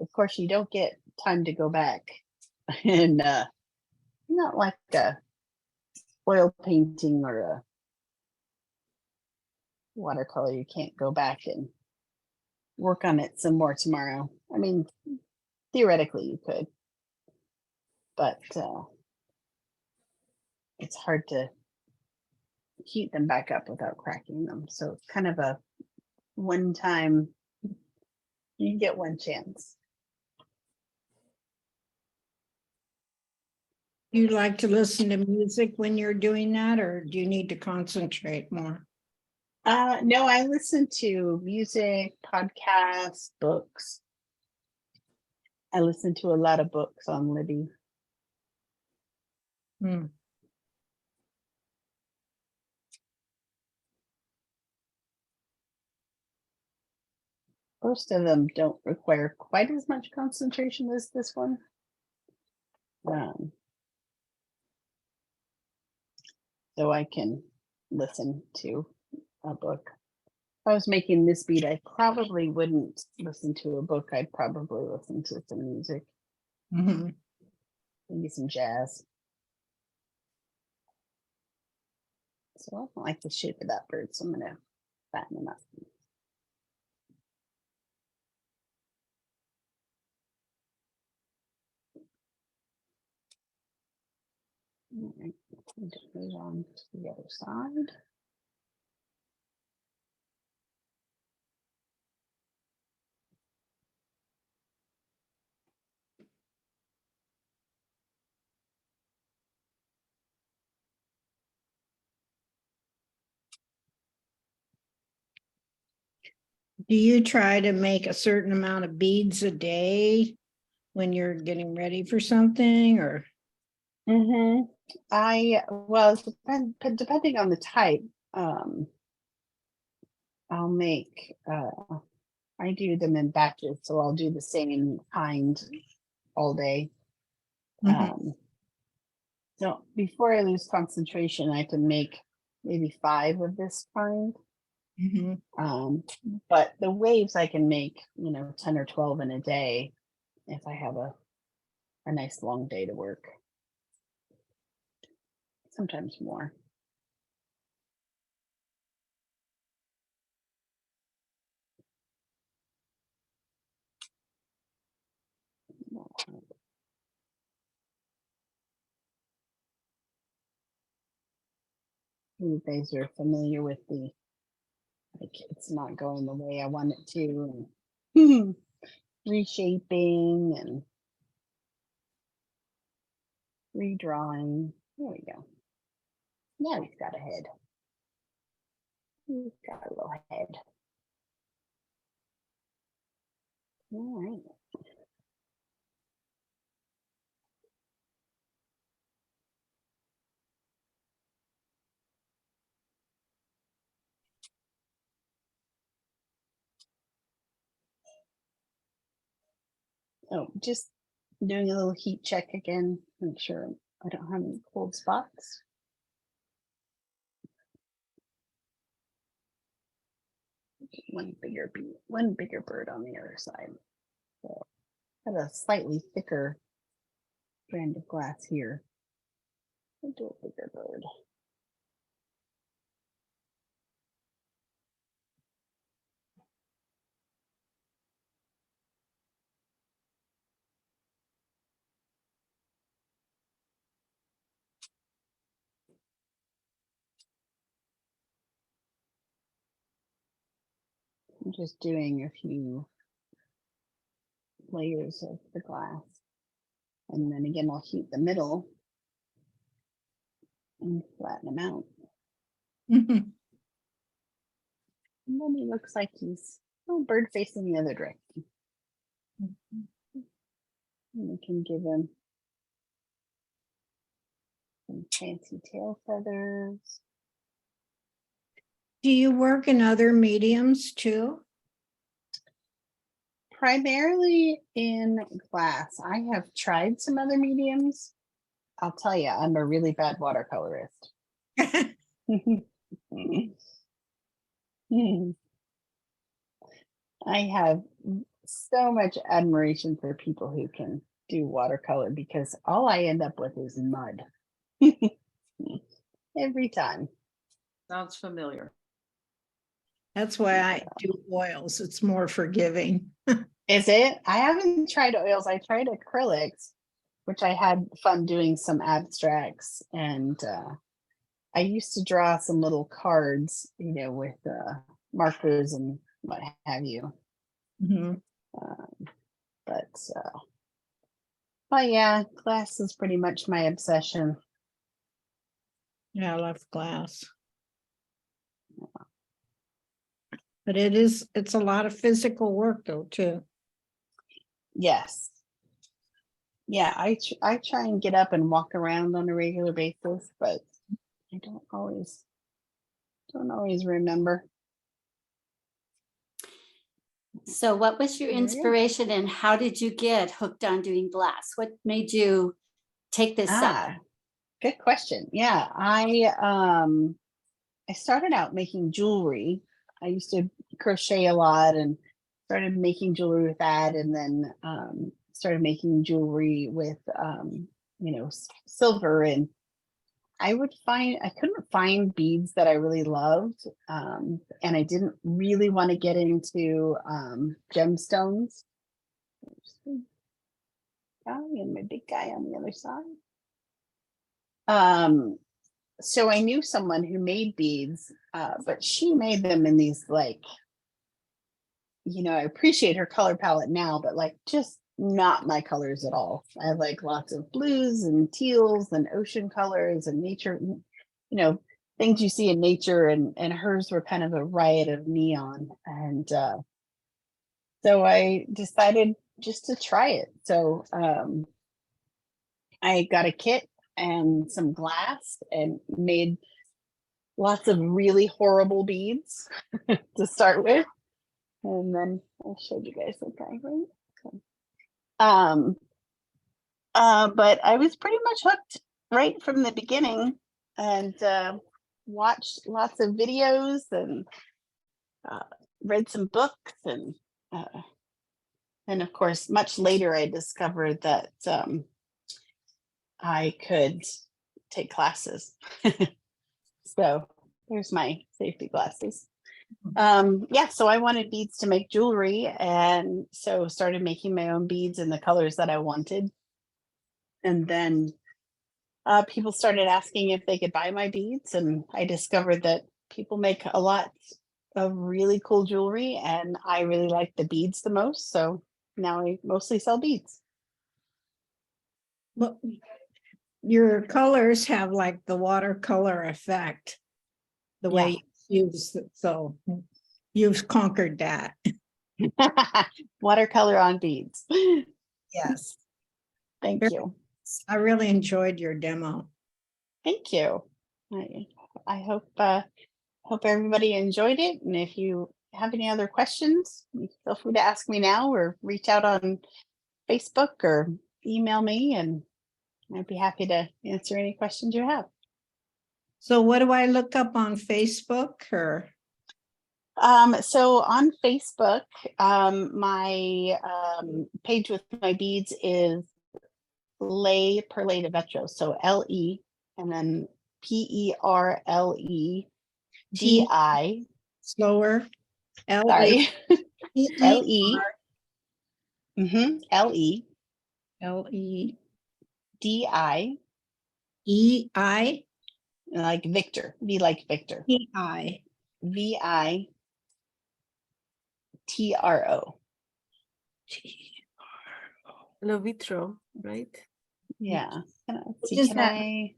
Of course, you don't get time to go back and not like a oil painting or a watercolor. You can't go back and work on it some more tomorrow. I mean, theoretically you could, but it's hard to heat them back up without cracking them. So it's kind of a one time, you get one chance. Do you like to listen to music when you're doing that, or do you need to concentrate more? No, I listen to music, podcasts, books. I listen to a lot of books on Libby. Hmm. Most of them don't require quite as much concentration as this one. So I can listen to a book. If I was making this beat, I probably wouldn't listen to a book. I'd probably listen to some music, Mhm. maybe some jazz. So I don't like the shape of that bird, so I'm gonna fatten him up. All right, move on to the other side. Do you try to make a certain amount of beads a day when you're getting ready for something, or? Well, depending on the type, I'll make, I do them in batches, so I'll do the same kind all day. Mhm. So before I lose concentration, I can make maybe 5 of this kind. Mhm. But the waves I can make, 10 or 12 in a day if I have a nice long day to work. Sometimes more. You guys are familiar with the, like, it's not going the way I want it to, and reshaping and redrawing. There we go. Now he's got a head. He's got a little head. All right. Oh, just doing a little heat check again. Make sure I don't have any cold spots. One bigger bird on the other side. So got a slightly thicker strand of glass here. I'll do a bigger bird. I'm just doing a few layers of the glass. And then again, I'll heat the middle and flatten them out. Mhm. And then he looks like he's bird facing the other direction. And we can give him some fancy tail feathers. Do you work in other mediums too? Primarily in glass. I have tried some other mediums. I'll tell you, I'm a really bad watercolorist. I have so much admiration for people who can do watercolor because all I end up with is mud. Every time. Sounds familiar. That's why I do oils. It's more forgiving. Is it? I haven't tried oils. I tried acrylics, which I had fun doing some abstracts, and I used to draw some little cards, with markers and what have you. Mhm. But yeah, glass is pretty much my obsession. Yeah, I love glass. But it's a lot of physical work though, too. Yes. Yeah, I try and get up and walk around on a regular basis, but I don't always remember. So what was your There we go. inspiration and how did you get hooked on doing glass? What made you take this up? Good question. Yeah, I started out making jewelry. I used to crochet a lot and started making jewelry with that, and then started making jewelry with silver, and I couldn't find beads that I really loved, and I didn't really want to get into gemstones. And my big guy on the other side. So I knew someone who made beads, but she made them in these I appreciate her color palette now, but just not my colors at all. I have lots of blues and teals and ocean colors and nature, things you see in nature, and hers were kind of a riot of neon. And so I decided just to try it. So I got a kit and some glass and made lots of really horrible beads to start with. And then I showed you guys the guy, right? But I was pretty much hooked right from the beginning, and watched lots of videos and read some books, and of course, much later I discovered that I could take classes. So there's my safety glasses. So I wanted beads to make jewelry, and so started making my own beads in the colors that I wanted. And then people started asking if they could buy my beads, and I discovered that people make a lot of really cool jewelry, and I really like the beads the most. So now I mostly sell beads. Well, your colors have the watercolor effect, the way you use it. So you've conquered that. Watercolor on beads. Yes. Thank you. I really enjoyed your demo. Thank you. I hope everybody enjoyed it. And if you have any other questions, feel free to ask me now or reach out on Facebook or email me, and I'd be happy to answer any questions you have. So what do I look up on Facebook or? So on Facebook, my page with my beads is Le Perle de Vetro. So LE and then PERLEDI. Slower. Sorry. LE. LE DI. EI Like Victor. V like Victor. EI VITRO. Le vitro, right? Yeah. What is that?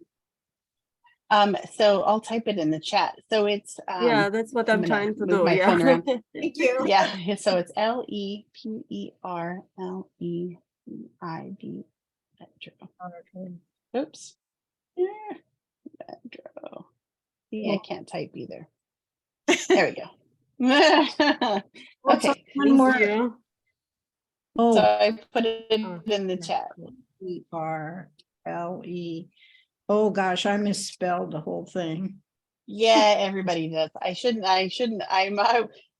So I'll type it in the chat. So it's Yeah, that's what I'm gonna trying to move do. my phone Yeah. around. Thank you. Yeah, so it's LEPERLEID. Oops. Pedro. See, I can't type either. There we go. Okay, One Thank more. you. so Oh, I put it Oh, in the chat. ERLE. Oh gosh, I misspelled the whole thing. Yeah, everybody does. I shouldn't. I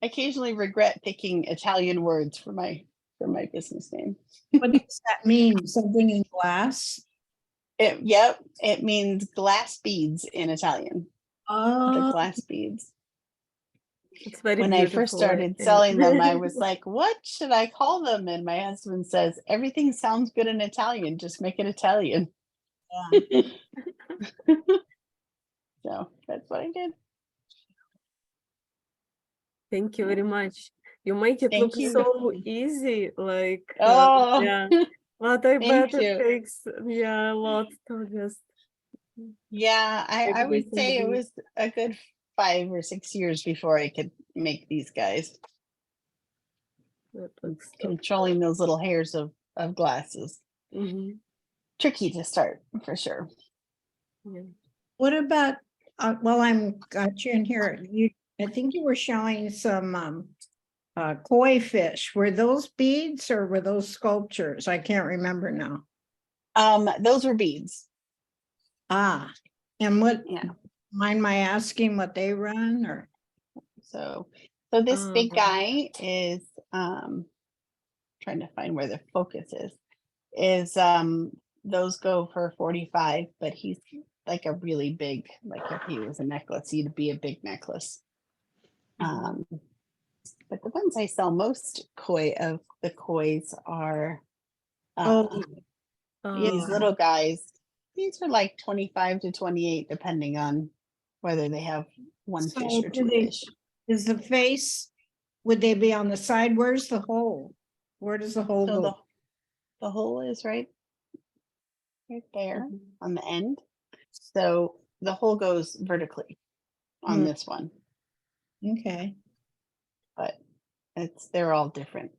occasionally regret picking Italian words for my for my business name. What does that mean? Something in glass? Yep, it means glass beads in Italian. The Oh, glass beads. It's very When I first beautiful. started selling them, I was like, what should I call them? And my husband says, everything sounds good in Italian, just make it Italian. yeah. So that's what I did. Thank you very much. You make it Thank look you. so easy, like Oh, yeah. But I thank bet it you. takes a lot to just Yeah, I make would this say it and was a good 5 or 6 years before I could make these guys. that looks so Controlling those little hairs of glasses. Mhm. Tricky to start for sure. Yeah. What about, well, got you in here. I think you were showing some koi fish. Were those beads or were those sculptures? I can't remember now. Those were beads. Ah, and what, Yeah. mind my asking what they run or? So this big Um, guy is trying to find where the focus is those go for 45, but he's like a really big, like if he was a necklace, he'd be a big necklace. But the ones I sell most of the kois are Oh, these little guys. These are like 25 to 28, depending on whether they have one fish so or two fish. is the face, would they be on the side? Where's the hole? Where does the hole So go? the hole is right there Mhm. on the end. So the hole goes vertically on Hmm. this one, Okay. but they're all different.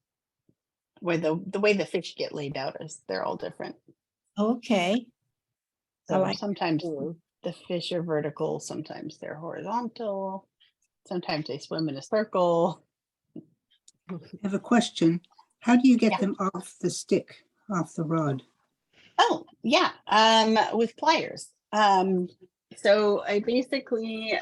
Where the way the fish get laid out is they're all different. Okay. I So like sometimes the fish are vertical, sometimes they're horizontal, sometimes they swim in a circle. I have a question. How do you get Yeah. them off the stick, off the rod? Oh, yeah, with pliers. So I basically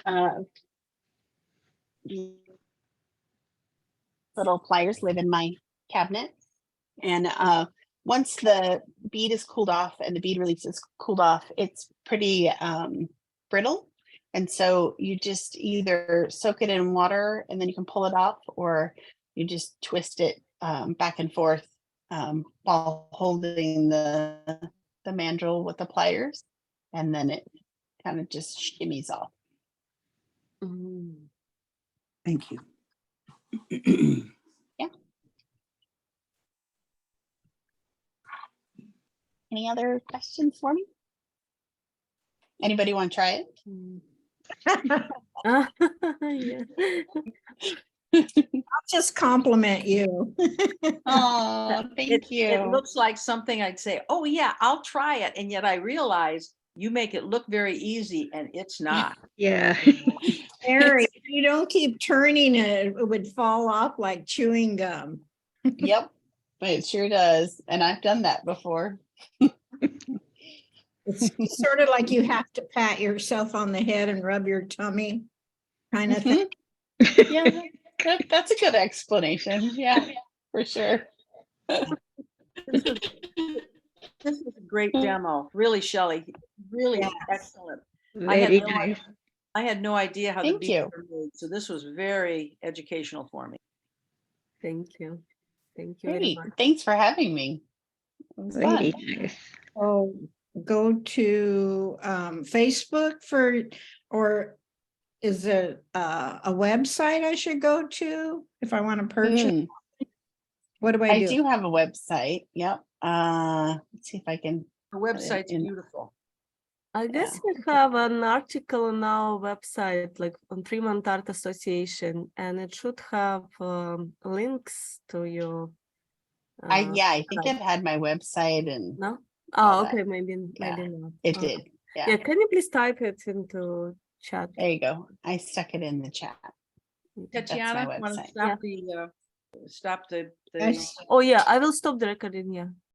little pliers live in my cabinet, and once the bead is cooled off and the bead release is cooled off, it's pretty brittle, and so you just either soak it in water and then you can pull it off, or you just twist it back and forth while holding the mandrel with the pliers, and then it kind of just shimmies off. Mhm. Thank you. Any other questions for me? Anybody want to try it? Mm. Yeah. I'll just compliment you. Oh, thank It you. looks like something I'd say, oh yeah, I'll try it. And yet I realize you make it look very easy and it's not. Yeah. Mary, if you don't keep turning it, it would fall off like chewing gum. Yep, it sure does. And I've done that before. It's sort of like you have to pat yourself on the head and rub your tummy kind of thing. Yeah, that's a good explanation. Yeah, for sure. This was a great demo, really, Shelley, really Yes. excellent. Very nice. I had no idea how the Thank beads you. were made, so this was very educational for me. Thank you. Thank you very Great. much. Thanks for having me. It was Very fun. nice. Oh, go to Facebook or is it a website I should go to if I want to purchase? Mm, What do I I do? do have a website. Yep. Let's see if I can. The website's in- beautiful. I guess we have an article on our website, like on Fremont Art Association, and it should have links to your. Yeah, I think site. it had my website and No? all Oh, that. okay, maybe Yeah, not. it Okay. did. Yeah. Yeah, can you please type it into chat? There you go. I stuck it in the chat. Tatiana, my want to website. stop the Yes. Oh yeah, I will stop the recording. Yeah.